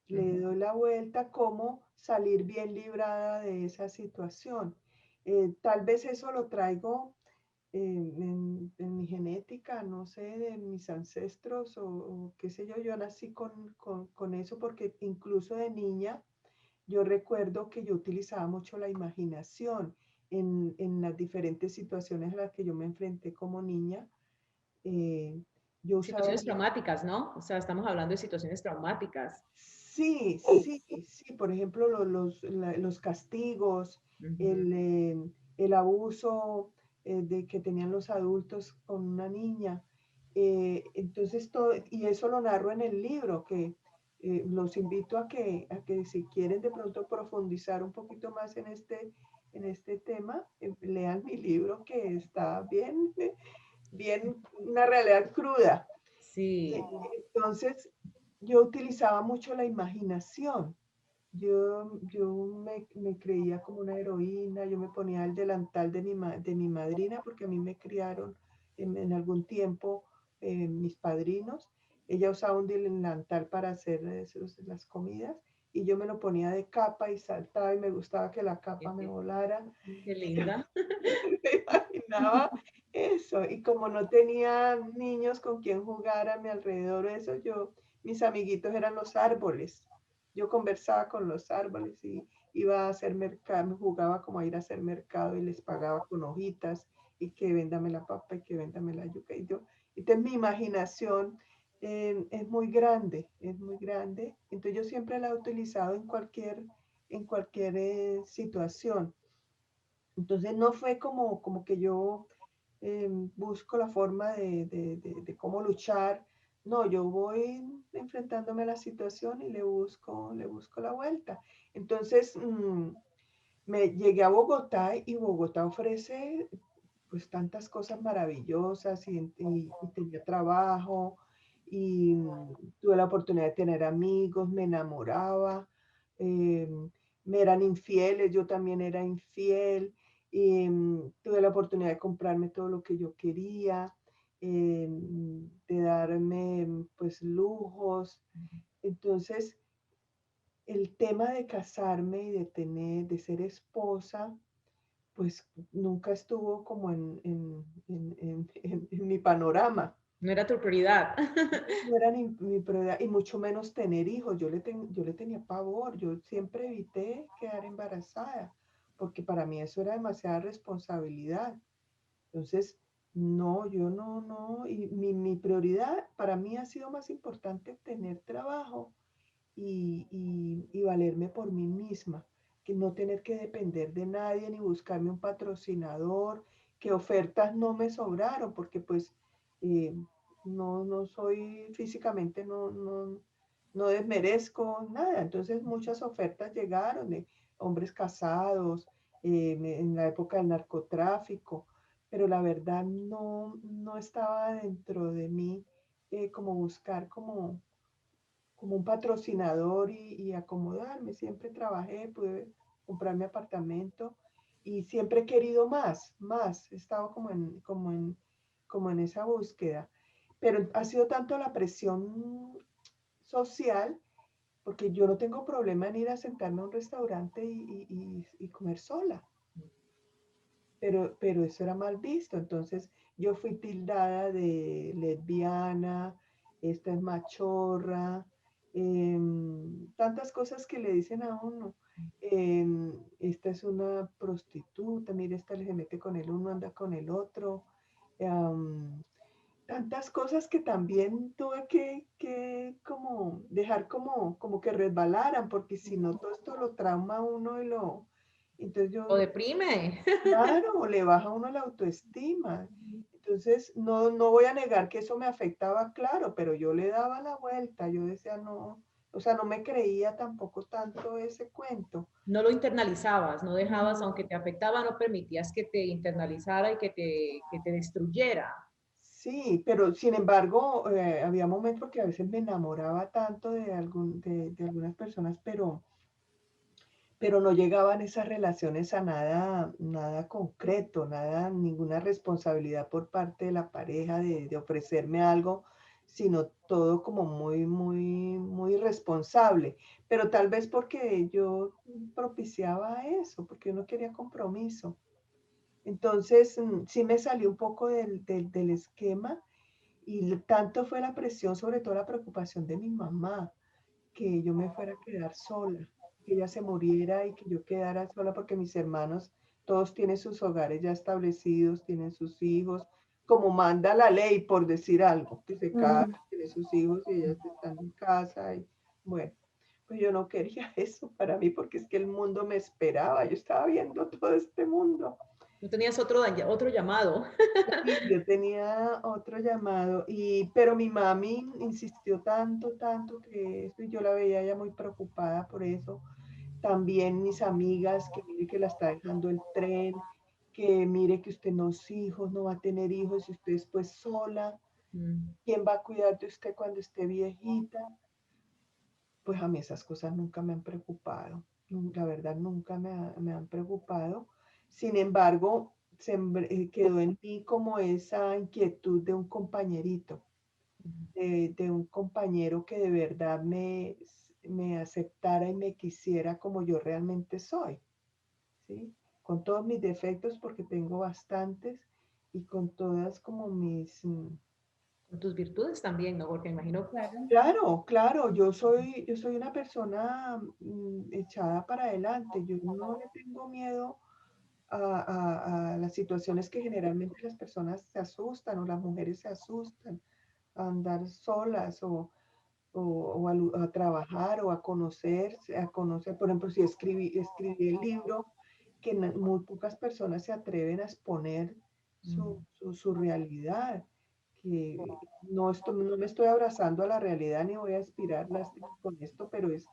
le doy la vuelta, cómo salir bien librada de esa situación. Tal vez eso lo traigo en mi genética, no sé, de mis ancestros o qué sé yo nací con eso porque incluso de niña yo recuerdo que yo utilizaba mucho la imaginación en las diferentes situaciones a las que yo me enfrenté como niña. eh, yo usaba Situaciones traumáticas, ¿no? O sea, estamos hablando de situaciones traumáticas. Sí, sí, sí, por ejemplo, los castigos, Ujú. el abuso de que tenían los adultos con una niña. Entonces, todo, y eso lo narro en el libro, que los invito a que si quieren de pronto profundizar un poquito más en este tema, lean mi libro que está bien, bien, una realidad cruda. Sí, Entonces, yo utilizaba mucho la imaginación. Yo me creía como una heroína, yo me ponía el delantal de mi madrina, porque a mí me criaron en algún tiempo mis padrinos. Ella usaba un delantal para hacer las comidas y yo me lo ponía de capa y saltaba y me gustaba que la capa me qué, volara. qué linda. Me imaginaba eso, y como no tenía niños con quien jugar a mi alrededor, mis amiguitos eran los árboles. Yo conversaba con los árboles y iba a hacer mercado, jugaba como a ir a hacer mercado y les pagaba con hojitas y que véndame la papa y que véndame la yuca. Entonces mi imaginación es muy grande, es muy grande. Entonces yo siempre la he utilizado en cualquier situación. Entonces no fue como que yo busco la forma de cómo luchar. no, yo voy enfrentándome a la situación y le busco la vuelta. Entonces, me llegué a Bogotá y Bogotá ofrece pues tantas cosas maravillosas y tenía trabajo y tuve la oportunidad de tener amigos, me enamoraba, eh, me eran infieles, yo también era infiel y tuve la oportunidad de comprarme todo lo que yo quería, de darme pues lujos. Entonces, el tema de casarme y de ser esposa, pues nunca estuvo como en mi panorama. No era tu prioridad. No era ni mi prioridad, y mucho menos tener hijos. Yo le tenía pavor, yo siempre evité quedar embarazada, porque para mí eso era demasiada responsabilidad. Entonces, no, yo no, no, y mi prioridad para mí ha sido más importante tener trabajo y valerme por mí misma, que no tener que depender de nadie ni buscarme un patrocinador, que ofertas no me sobraron, porque pues eh, no soy físicamente, no desmerezco nada. Entonces muchas ofertas llegaron de hombres casados, en la época del narcotráfico, pero la verdad no estaba dentro de mí como buscar como un patrocinador y acomodarme. Siempre trabajé, pude comprar mi apartamento y siempre he querido más, más. He estado como en esa búsqueda. Pero ha sido tanto la presión social, porque yo no tengo problema en ir a sentarme a un restaurante y comer sola. Pero eso era mal visto. Entonces yo fui tildada de lesbiana, esta es machorra, tantas cosas que le dicen a uno. Esta es una prostituta, mire, esta se mete con el uno, anda con el otro. em, Tantas cosas que también tuve que como dejar como que resbalaran, porque si no todo esto lo trauma a uno entonces Lo yo. deprime. Claro, le baja a uno la autoestima. Entonces, no voy a negar que eso me afectaba, claro, pero yo le daba la vuelta, yo decía, no, o sea, no me creía tampoco tanto ese cuento. No lo internalizabas, no dejabas, No. aunque te afectaba, no permitías que te internalizara y que te destruyera. Sí, pero sin embargo, había momentos porque a veces me enamoraba tanto de algunas personas, pero no llegaban esas relaciones a nada, nada concreto, nada, ninguna responsabilidad por parte de la pareja de ofrecerme algo, sino todo como muy responsable. Pero tal vez porque yo propiciaba eso, porque yo no quería compromiso. Entonces, sí me salió un poco del esquema y tanto fue la presión, sobre todo la preocupación de mi mamá, que yo me fuera a quedar sola, que ella se muriera y que yo quedara sola porque mis hermanos todos tienen sus hogares ya establecidos, tienen sus hijos, como manda la ley, por decir algo, que se casan, Ujú. tienen sus hijos y ellas están en casa y bueno, pues yo no quería eso para mí porque es que el mundo me esperaba, yo estaba viendo todo este mundo. No tenías otro llamado. Sí, yo tenía otro llamado, pero mi mami insistió tanto, tanto que eso, y yo la veía ya muy preocupada por eso. También mis amigas, que mire que la está dejando el tren, que mire que usted no es hijos, no va a tener hijos, y usted después sola, Mm. ¿quién va a cuidar de usted cuando esté viejita? Pues a mí esas cosas nunca me han preocupado, la verdad nunca me han preocupado. Sin embargo, quedó en mí como esa inquietud de un compañerito, de un compañero que de verdad me aceptara y me quisiera como yo realmente soy, ¿sí? Con todos mis defectos, porque tengo bastantes, y con todas como Con tus virtudes también, ¿no? Porque me imagino, Claro. Claro, claro, yo soy una persona echada para adelante. Yo no le tengo miedo a las situaciones que generalmente las personas se asustan o las mujeres se asustan, a andar solas o a trabajar o a conocer. Por ejemplo, si escribí el libro, que muy pocas personas se atreven a exponer mm, su realidad, no me estoy abrazando a la realidad ni voy a aspirar con esto, pero es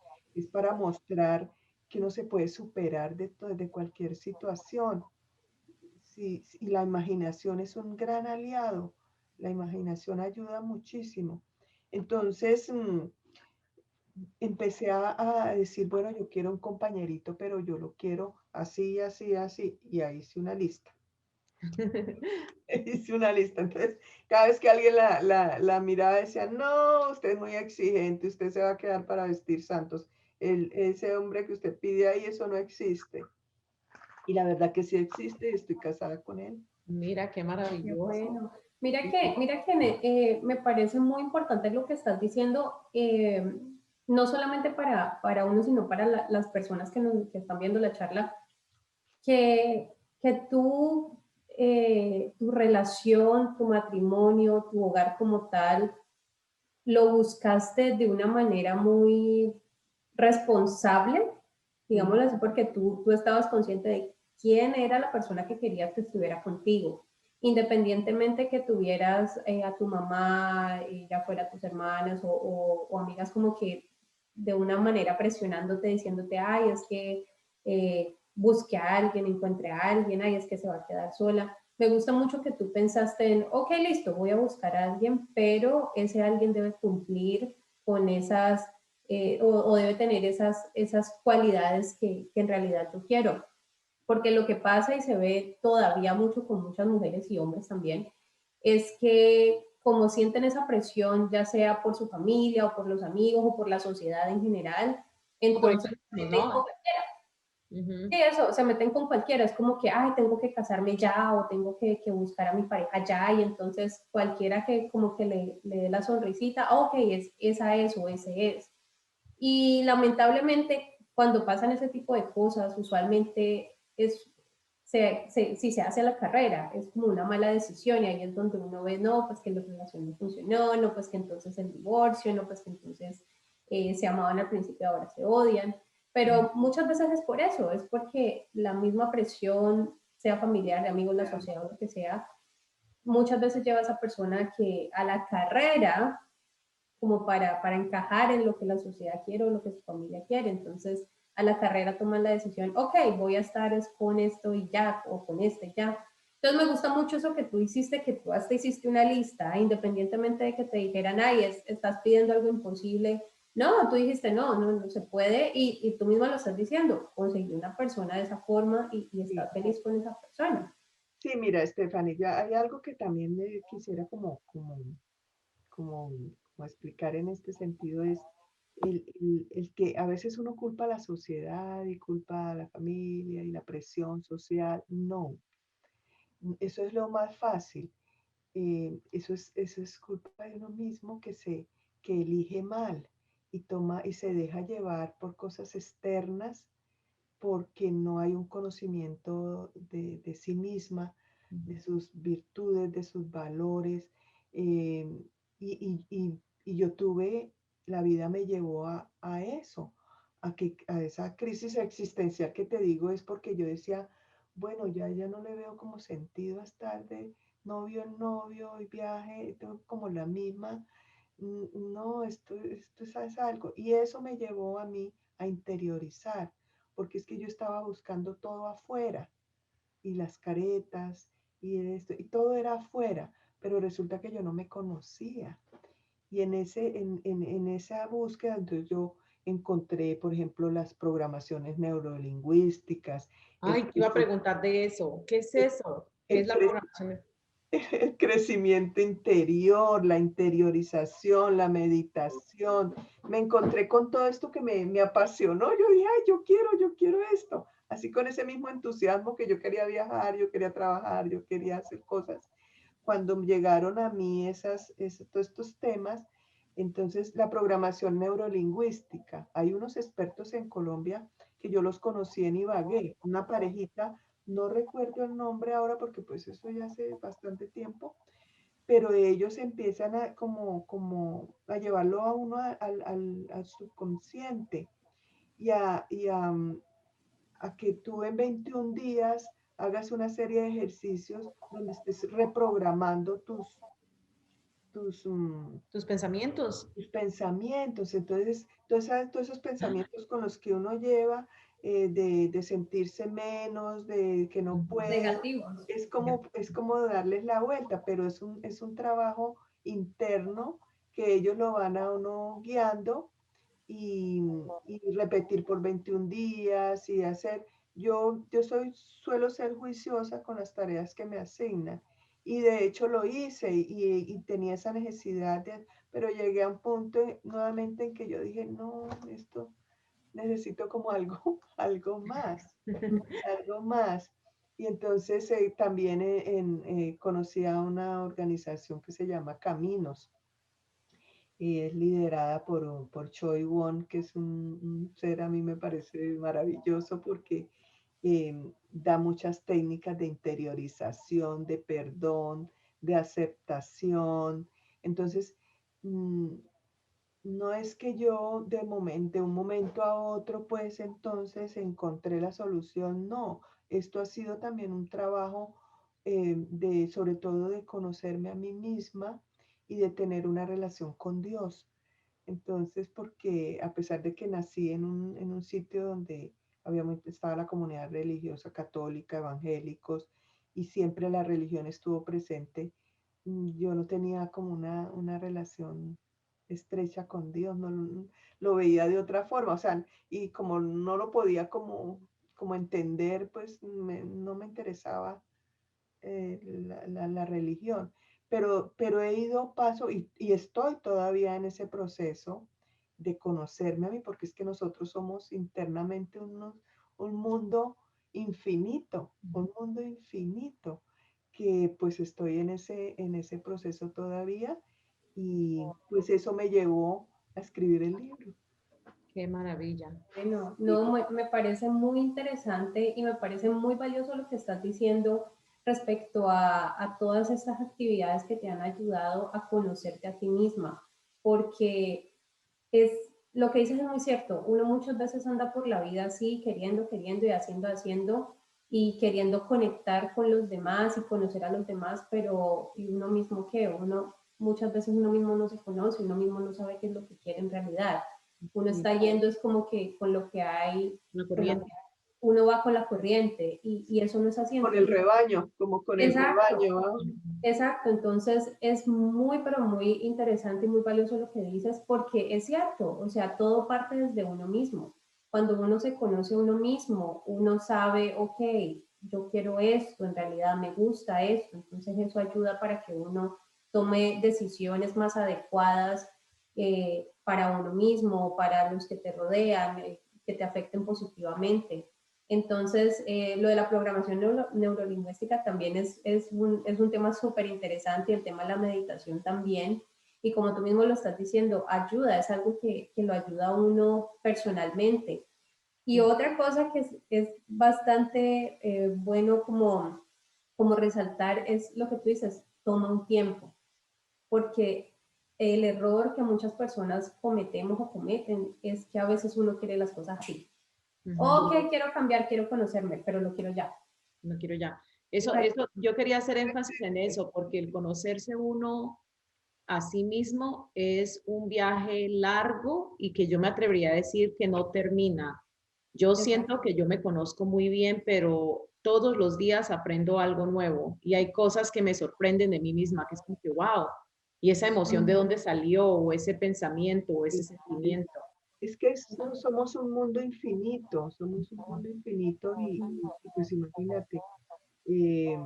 para mostrar que uno se puede superar de cualquier situación. Sí, sí, y la imaginación es un gran aliado. La imaginación ayuda muchísimo. Entonces, empecé a decir, bueno, yo quiero un compañerito, pero yo lo quiero así, así, así. Y ahí hice una lista. Hice una lista. Entonces, cada vez que alguien la miraba, decía, no, usted es muy exigente, usted se va a quedar para vestir santos. Ese hombre que usted pide ahí, eso no existe. Y la verdad que sí existe y estoy casada con él. Mira, qué Qué maravilloso. bueno. Sí, Mira que me parece muy importante lo que estás diciendo, no solamente para uno, sino para las personas que están viendo la charla, que tú, tu relación, tu matrimonio, tu hogar como tal, lo buscaste de una manera muy responsable, digámoslo así, porque tú estabas consciente de quién era la persona que querías que estuviera contigo, independientemente que tuvieras a tu mamá, ya fuera tus hermanas o amigas como que de una manera presionándote, diciéndote, ay, es que busque a alguien, encuentre a alguien, ay, es que se va a quedar sola. Me gusta mucho que tú pensaste en, ok, listo, voy a buscar a alguien, pero ese alguien debe cumplir con esas, o debe tener esas cualidades que en realidad yo quiero. Porque lo que pasa y se ve todavía mucho con muchas mujeres y hombres también, es que como sienten esa presión, ya sea por su familia o por los amigos o por la sociedad en general, o por el entonces mismo, meten ¿no? con Ujú. sí, eso, se meten con cualquiera, es como que, ay, tengo que casarme ya o tengo que buscar a mi pareja ya y entonces cualquiera que como que le dé la sonrisita, "Ah, ok, esa es o ese es". Y lamentablemente cuando pasan ese tipo de cosas, usualmente si se hace la carrera, es como una mala decisión y ahí es donde uno ve, no, pues que la relación no funcionó, no, pues que entonces el divorcio, no, pues que entonces se amaban al principio, ahora se odian. Pero muchas veces es por eso, es porque la misma presión, sea familiar, de amigos, la sociedad o lo que sea, muchas veces lleva a esa persona que a la carrera como para encajar en lo que la sociedad quiere o lo que su familia quiere. Entonces, a la carrera toman la decisión, ok, voy a estar es con esto y ya, o con este y ya. Entonces, me gusta mucho eso que tú hiciste, que tú hasta hiciste una lista, independientemente de que te dijeran, ay, estás pidiendo algo imposible. No, tú dijiste, no se puede, y tú misma lo estás diciendo, conseguí una persona de esa forma y Sí, estás feliz con esa persona. sí, mira, Stephanie, ya hay algo que también quisiera como explicar en este sentido es el que a veces uno culpa a la sociedad y culpa a la familia y la presión social. No, eso es lo más fácil. Eso es culpa de uno mismo que elige mal y toma y se deja llevar por cosas externas porque no hay un conocimiento de sí misma, de sus virtudes, de sus valores. eh, y yo la vida me llevó a eso, a esa crisis existencial que te digo, es porque yo decía, bueno, ya no le veo como sentido a estar de novio en novio y viaje, tengo como la misma, no, esto es algo. Y eso me llevó a mí a interiorizar porque es que yo estaba buscando todo afuera y las caretas y esto, y todo era afuera, pero resulta que yo no me conocía. Y en esa búsqueda, entonces yo encontré, por ejemplo, las programaciones neurolingüísticas, Ay, el, te iba a preguntar de eso. ¿Qué es el, eso? ¿Qué es el la cre- programación? el crecimiento interior, la interiorización, la meditación. Me encontré con todo esto que me apasionó. Yo dije, ay, yo quiero esto. Así con ese mismo entusiasmo que yo quería viajar, yo quería trabajar, yo quería hacer cosas. Cuando llegaron a mí todos estos temas, entonces la programación neurolingüística. Hay unos expertos en Colombia que yo los conocí en Ibagué, una parejita, no recuerdo el nombre ahora porque pues eso ya hace bastante tiempo, pero ellos empiezan a llevarlo a uno al subconsciente y a que tú en 21 días hagas una serie de ejercicios donde estés reprogramando tus, Tus pensamientos. tus pensamientos. Entonces, todos esos pensamientos con los que uno lleva, de sentirse menos, de que no puedo, Negativos. es como darles la vuelta, pero es un trabajo interno que ellos lo van a uno guiando y, y repetir por 21 días y hacer. Suelo ser juiciosa con las tareas que me asignan y de hecho lo hice y tenía esa necesidad de, pero llegué a un punto nuevamente en que yo dije, no, esto necesito como algo, algo más, algo más. Y entonces también conocí a una organización que se llama Caminos y es liderada por Choi Won, que es un ser, a mí me parece maravilloso porque da muchas técnicas de interiorización, de perdón, de aceptación. Entonces, mm, no es que yo de un momento a otro, pues entonces encontré la solución, no. Esto ha sido también un trabajo sobre todo de conocerme a mí misma y de tener una relación con Dios. Entonces, porque a pesar de que nací en un sitio donde estaba la comunidad religiosa católica, evangélicos, y siempre la religión estuvo presente, yo no tenía como una relación estrecha con Dios, no lo veía de otra forma, o sea, y como no lo podía como entender, pues no me interesaba la religión, pero he ido paso y estoy todavía en ese proceso de conocerme a mí, porque es que nosotros somos internamente un mundo infinito, que pues estoy en ese proceso todavía y pues eso me llevó a escribir el libro. Qué maravilla. Bueno, Y no, me parece muy interesante y me parece muy valioso lo que estás diciendo respecto a todas estas actividades que te han ayudado a conocerte a ti misma, porque es lo que dices es muy cierto. Uno muchas veces anda por la vida así, queriendo, queriendo y haciendo, haciendo y queriendo conectar con los demás y conocer a los demás, pero ¿y uno mismo qué? Uno muchas veces uno mismo no se conoce, uno mismo no sabe qué es lo que quiere en realidad. Uno y está yendo es como que con lo que hay, La con lo corriente. que uno va con la corriente y eso no es así. con el Entonces, rebaño, como con el exacto. rebaño, ¿no? Exacto, entonces es muy, pero muy interesante y muy valioso lo que dices porque es cierto, o sea, todo parte desde uno mismo. Cuando uno se conoce a uno mismo, uno sabe, ok, yo quiero esto, en realidad me gusta esto, entonces eso ayuda para que uno tome decisiones más adecuadas para uno mismo, para los que te rodean, que te afecten positivamente. Entonces, lo de la programación neurolingüística también es un tema súper interesante y el tema de la meditación también. Y como tú mismo lo estás diciendo, ayuda, es algo que lo ayuda a uno personalmente. Y otra cosa que es bastante bueno como resaltar es lo que tú dices, toma un tiempo, porque el error que muchas personas cometemos o cometen es que a veces uno quiere las cosas así. Ok, Ujú. quiero cambiar, quiero conocerme, pero lo quiero ya. No quiero ya. Right. Yo quería hacer énfasis en eso, porque el conocerse uno a sí mismo es un viaje largo y que yo me atrevería a decir que no termina. Yo Exacto. siento que yo me conozco muy bien, pero todos los días aprendo algo nuevo y hay cosas que me sorprenden de mí misma, que es como que, wow, y esa emoción de dónde salió, o ese pensamiento, o ese sentimiento. Es que somos somos un mundo infinito y pues imagínate, eh,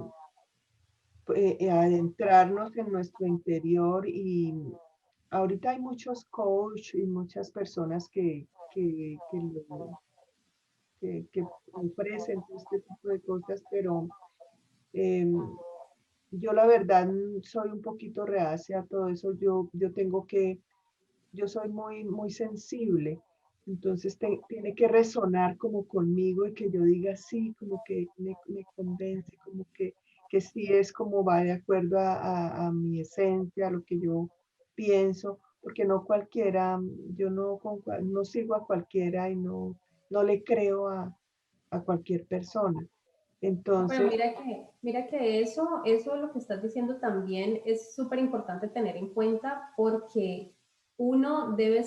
adentrarnos en nuestro interior y ahorita hay muchos coach y muchas personas que ofrecen todo este tipo de cosas, pero em, yo la verdad soy un poquito reacia a todo eso. Yo soy muy sensible, entonces tiene que resonar como conmigo y que yo diga sí, como que me convence, que sí es como va de acuerdo a mi esencia, a lo que yo pienso, porque no cualquiera, yo no sigo a cualquiera y no le creo a cualquier persona. Pero Entonces, mira que eso lo que estás diciendo también es súper importante tener en cuenta porque uno debe de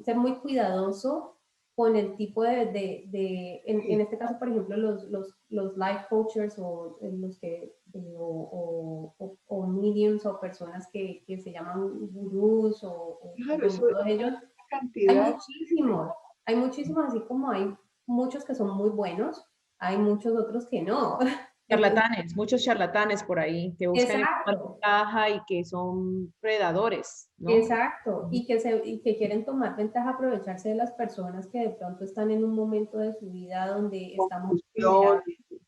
ser muy cuidadoso con el tipo en sí, este caso, por ejemplo, los life coaches o los que, o mediums o personas que se llaman gurús claro, bueno, eso es todos ellos, una hay cantidad. muchísimos, hay muchísimos, así como hay muchos que son muy buenos, hay muchos otros que no. Entonces, Charlatanes, muchos charlatanes por ahí que buscan tomar exacto, ventaja y que son predadores, ¿no? exacto. Y que quieren tomar ventaja, aprovecharse de las personas que de pronto están en un momento de su vida donde están muy Confusión.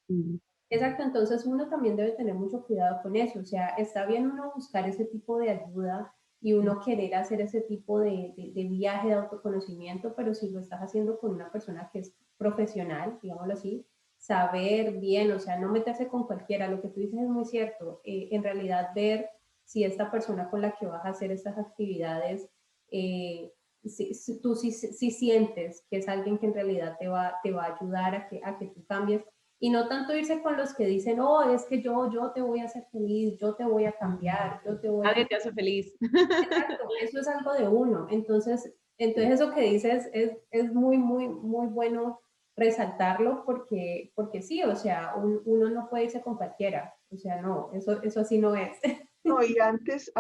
vulnerables. Exacto, entonces uno también debe tener mucho cuidado con eso. O sea, está bien uno buscar ese tipo de ayuda y uno querer hacer ese tipo de viaje de autoconocimiento, pero si lo estás haciendo con una persona que es profesional, digámoslo así, saber bien, o sea, no meterse con cualquiera. Lo que tú dices es muy cierto. En realidad, ver si esta persona con la que vas a hacer estas actividades, si tú si sientes que es alguien que en realidad te va a ayudar a que tú cambies y no tanto irse con los que dicen, oh, es que yo te voy a hacer feliz, yo te voy a cambiar, yo te voy a... Nadie te hace feliz. Exacto, eso es algo de uno. Entonces eso que dices es muy bueno resaltarlo porque sí, o sea, uno no puede irse con cualquiera. O sea, no, eso así no es. No, y antes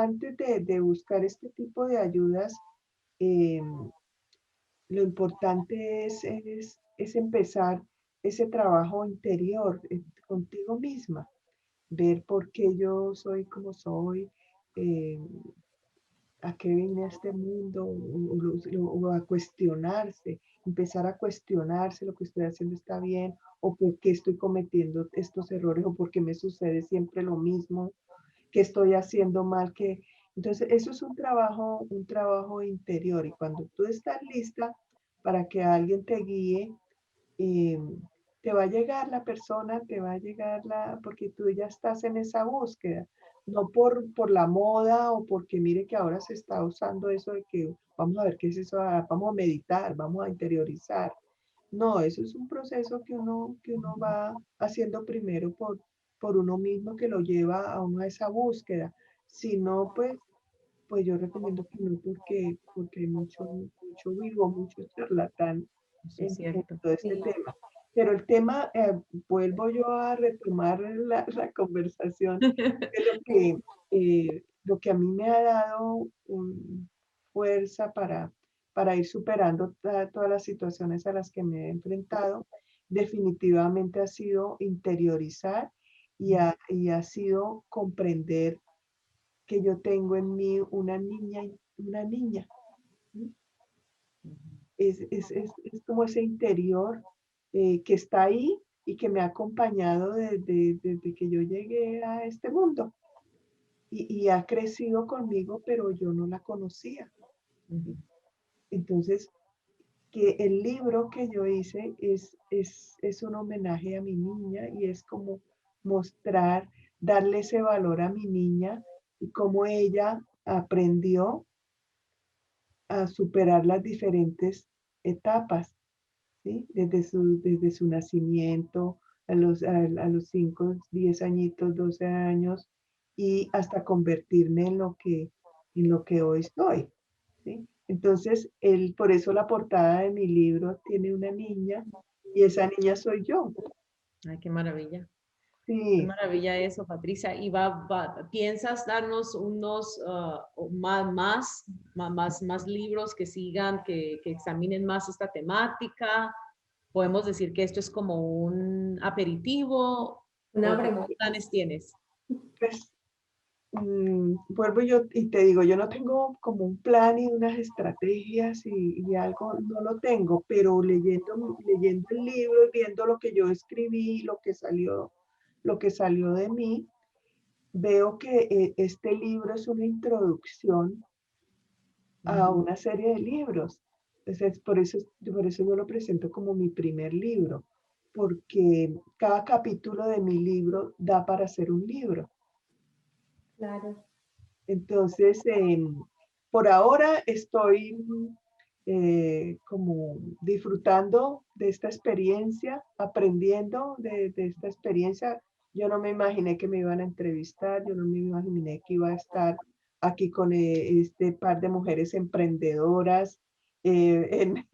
de buscar este tipo de ayudas, eh, lo importante es empezar ese trabajo interior contigo misma, ver por qué yo soy como soy, eh, a qué vine a este mundo, o a cuestionarse, empezar a cuestionarse lo que estoy haciendo está bien, o por qué estoy cometiendo estos errores, o por qué me sucede siempre lo mismo, qué estoy haciendo mal, que entonces eso es un trabajo interior, y cuando tú estás lista para que alguien te guíe, eh, te va a llegar la persona, te va a llegar porque tú ya estás en esa búsqueda, no por la moda o porque mire que ahora se está usando eso de que vamos a ver qué es eso, vamos a meditar, vamos a interiorizar. No, eso es un proceso que uno va haciendo primero por uno mismo, que lo lleva a uno a esa búsqueda. Si no, pues yo recomiendo que no, porque hay mucho vivo, mucho charlatán Eso es en cierto. todo este Sí, tema. Pero el tema, vuelvo yo a retomar la conversación de lo que a mí me ha dado fuerza para ir superando todas las situaciones a las que me he enfrentado, definitivamente ha sido interiorizar y ha sido comprender que yo tengo en mí una niña. ¿Sí? Es como ese interior que está ahí y que me ha acompañado desde que yo llegué a este mundo y ha crecido conmigo, pero yo no la conocía. Ujú. ¿Sí? Entonces, que el libro que yo hice es un homenaje a mi niña y es como mostrar, darle ese valor a mi niña y cómo ella aprendió a superar las diferentes etapas, ¿sí? Desde su nacimiento a los 5, 10 añitos, 12 años y hasta convertirme en lo que hoy estoy, ¿sí? Entonces, por eso la portada de mi libro tiene una niña y esa niña soy yo. Ay, qué maravilla. Qué Sí, maravilla eso, Patricia. ¿Y piensas darnos unos o más libros que sigan, que examinen más esta temática? ¿Podemos decir que esto es como un aperitivo una o qué broma. planes tienes? pues vuelvo yo y te digo, yo no tengo como un plan y unas estrategias y algo, no lo tengo, pero leyendo el libro y viendo lo que yo escribí, lo que salió de mí, veo que este libro es una introducción a Ujú. una serie de libros. Entonces, por eso yo lo presento como mi primer libro, porque cada capítulo de mi libro da para hacer un libro. Claro. Entonces, por ahora estoy como disfrutando de esta experiencia, aprendiendo de esta experiencia. Yo no me imaginé que me iban a entrevistar, yo no me imaginé que iba a estar aquí con este par de mujeres emprendedoras en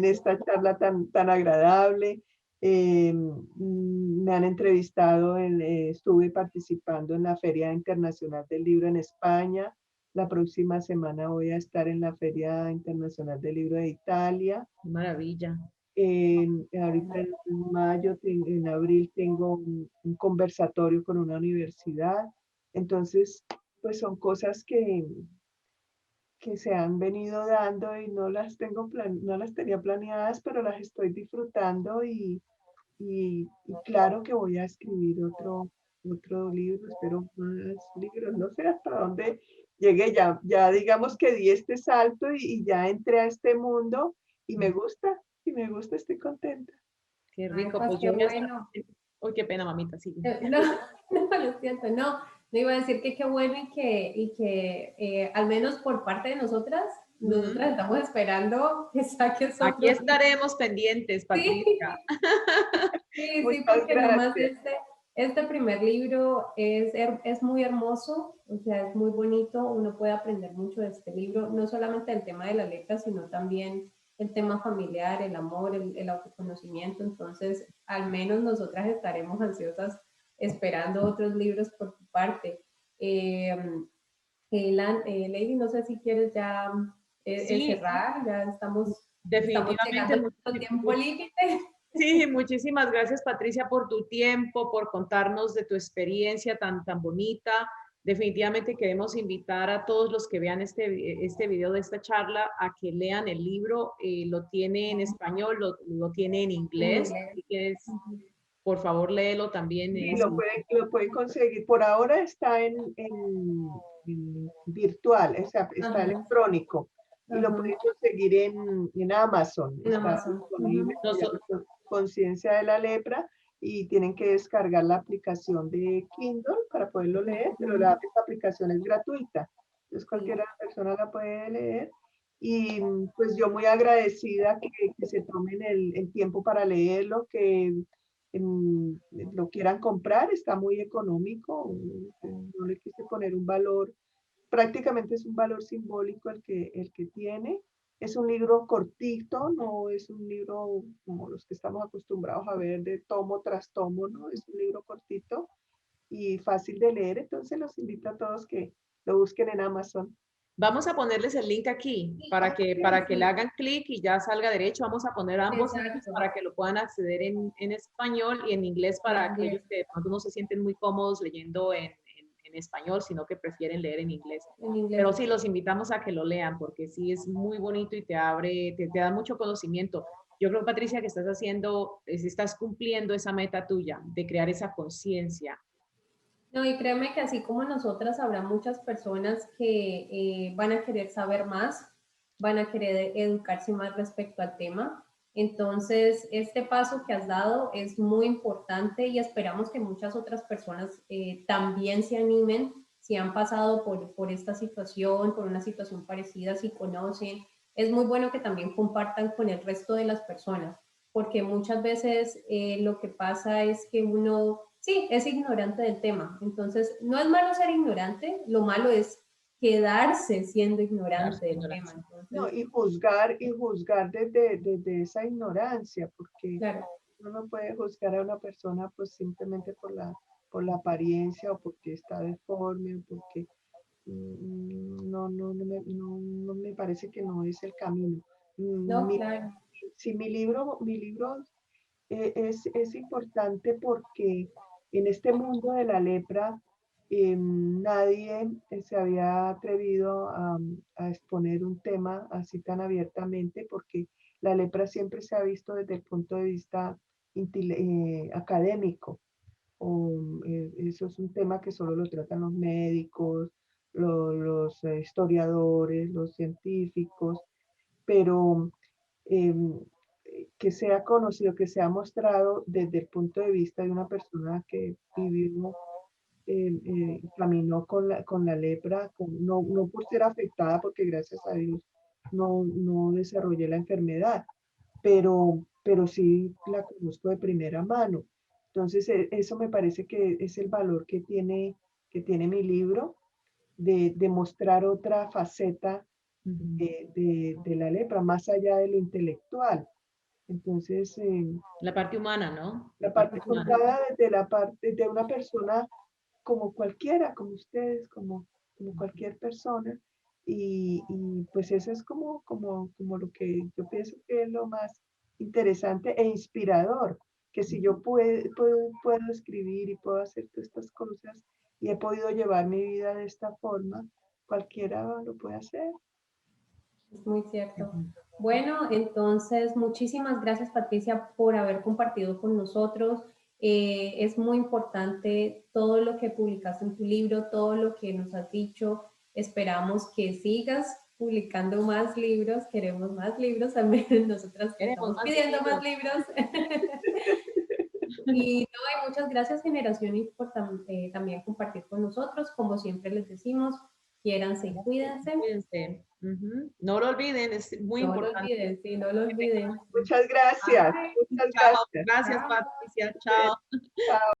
esta charla tan agradable. Me han entrevistado, estuve participando en la Feria Internacional del Libro en España. La próxima semana voy a estar en la Feria Internacional del Libro de Italia. Maravilla. Ahorita en mayo, en abril tengo un conversatorio con una universidad. Entonces, pues son cosas que se han venido dando y no las no las tenía planeadas, pero las estoy disfrutando y claro que voy a escribir otro libro, espero más libros, no sé hasta dónde llegué, ya digamos que di este salto y ya entré a este mundo y me gusta, estoy contenta. Qué Ay, rico. pues Pues qué yo me... bueno. Uy, qué pena, mamita, sigue. No, no, lo siento, no. No iba a decir que qué bueno y que al menos por parte de nosotras, nosotras estamos esperando que saques Aquí otro libro. estaremos pendientes, Patricia. Sí, sí, sí, Muchas porque nomás gracias. este primer libro es muy hermoso, o sea, es muy bonito, uno puede aprender mucho de este libro, no solamente el tema de la letra, sino también el tema familiar, el amor, el autoconocimiento, entonces al menos nosotras estaremos ansiosas esperando otros libros por tu parte. Eh, Lady, no sé si quieres ya Sí, cerrar, ya estamos llegando definitivamente. a nuestro tiempo límite. Sí, muchísimas gracias, Patricia, por tu tiempo, por contarnos de tu experiencia tan bonita. Definitivamente queremos invitar a todos los que vean este video de esta charla a que lean el libro. Lo tiene en español, lo tiene en En inglés. inglés. Si quieres, por favor, léelo también. Sí, lo pueden conseguir. Por ahora está en virtual, o sea, está Ajá, electrónico y lo ajá, pueden conseguir en Amazon. en Está Amazon. disponible, Ujú. se llama Conciencia de la Lepra y tienen que descargar la aplicación de Kindle para poderlo leer, pero esta aplicación es gratuita. Entonces Sí. cualquier persona la puede leer. Y pues yo muy agradecida que se tomen el tiempo para leerlo, que lo quieran comprar, está muy económico, no le quise poner un valor, prácticamente es un valor simbólico el que tiene. Es un libro cortito, no es un libro como los que estamos acostumbrados a ver de tomo tras tomo, ¿no? Es un libro cortito y fácil de leer, entonces los invito a todos que lo busquen en Amazon. Vamos a ponerles el link aquí para que le hagan clic y ya salga derecho. Vamos a poner ambos links Exacto, para que lo puedan acceder en español y en inglés en para aquellos inglés, que de pronto no se sienten muy cómodos leyendo en español, sino que prefieren leer en inglés. en inglés. Pero sí, los invitamos a que lo lean porque sí es muy bonito y te abre, te da mucho conocimiento. Yo creo, Patricia, que estás haciendo, estás cumpliendo esa meta tuya de crear esa conciencia. No, y créeme que así como nosotras, habrá muchas personas que van a querer saber más, van a querer educarse más respecto al tema. Entonces, este paso que has dado es muy importante y esperamos que muchas otras personas también se animen si han pasado por esta situación, por una situación parecida, si conocen. Es muy bueno que también compartan con el resto de las personas, porque muchas veces lo que pasa es que uno sí, es ignorante del tema. Entonces, no es malo ser ignorante, lo malo es quedarse siendo ignorante del tema. No, Entonces, y juzgar desde esa ignorancia, porque claro, uno no puede juzgar a una persona pues simplemente por la apariencia o porque está deforme o porque no me parece que no es el camino. no, Mi, claro, sí, mi libro es importante porque en este mundo de la lepra nadie se había atrevido a exponer un tema así tan abiertamente porque la lepra siempre se ha visto desde el punto de vista académico. Eso es un tema que solo lo tratan los médicos, los historiadores, los científicos, pero em, que sea conocido, que sea mostrado desde el punto de vista de una persona que vivió, caminó con la lepra, no por ser afectada, porque gracias a Dios no desarrollé la enfermedad, pero sí la conozco de primera mano. Entonces, eso me parece que es el valor que tiene mi libro, de mostrar otra faceta de la lepra, más allá de lo intelectual. Entonces, La parte humana, ¿no? la La parte parte humana. contada desde la parte de una persona como cualquiera, como ustedes, como cualquier persona. Pues eso es como lo que yo pienso que es lo más interesante e inspirador, que si yo puedo escribir y puedo hacer todas estas cosas y he podido llevar mi vida de esta forma, cualquiera lo puede hacer. Es muy cierto. Bueno, entonces muchísimas gracias, Patricia, por haber compartido con nosotros. Es muy importante todo lo que publicaste en tu libro, todo lo que nos has dicho. Esperamos que sigas publicando más libros. Queremos más libros también. Nosotras te Queremos estamos más pidiendo más libros. libros. Y no, muchas gracias, Generación Y, por también compartir con nosotros. Como siempre les decimos, quiéranse y cuídense. Cuídense. No lo olviden, es muy No lo importante. olviden, sí, no lo olviden. Muchas gracias. Bye. Muchas Chao. gracias. Gracias, Chao. Patricia. Chao. Chao.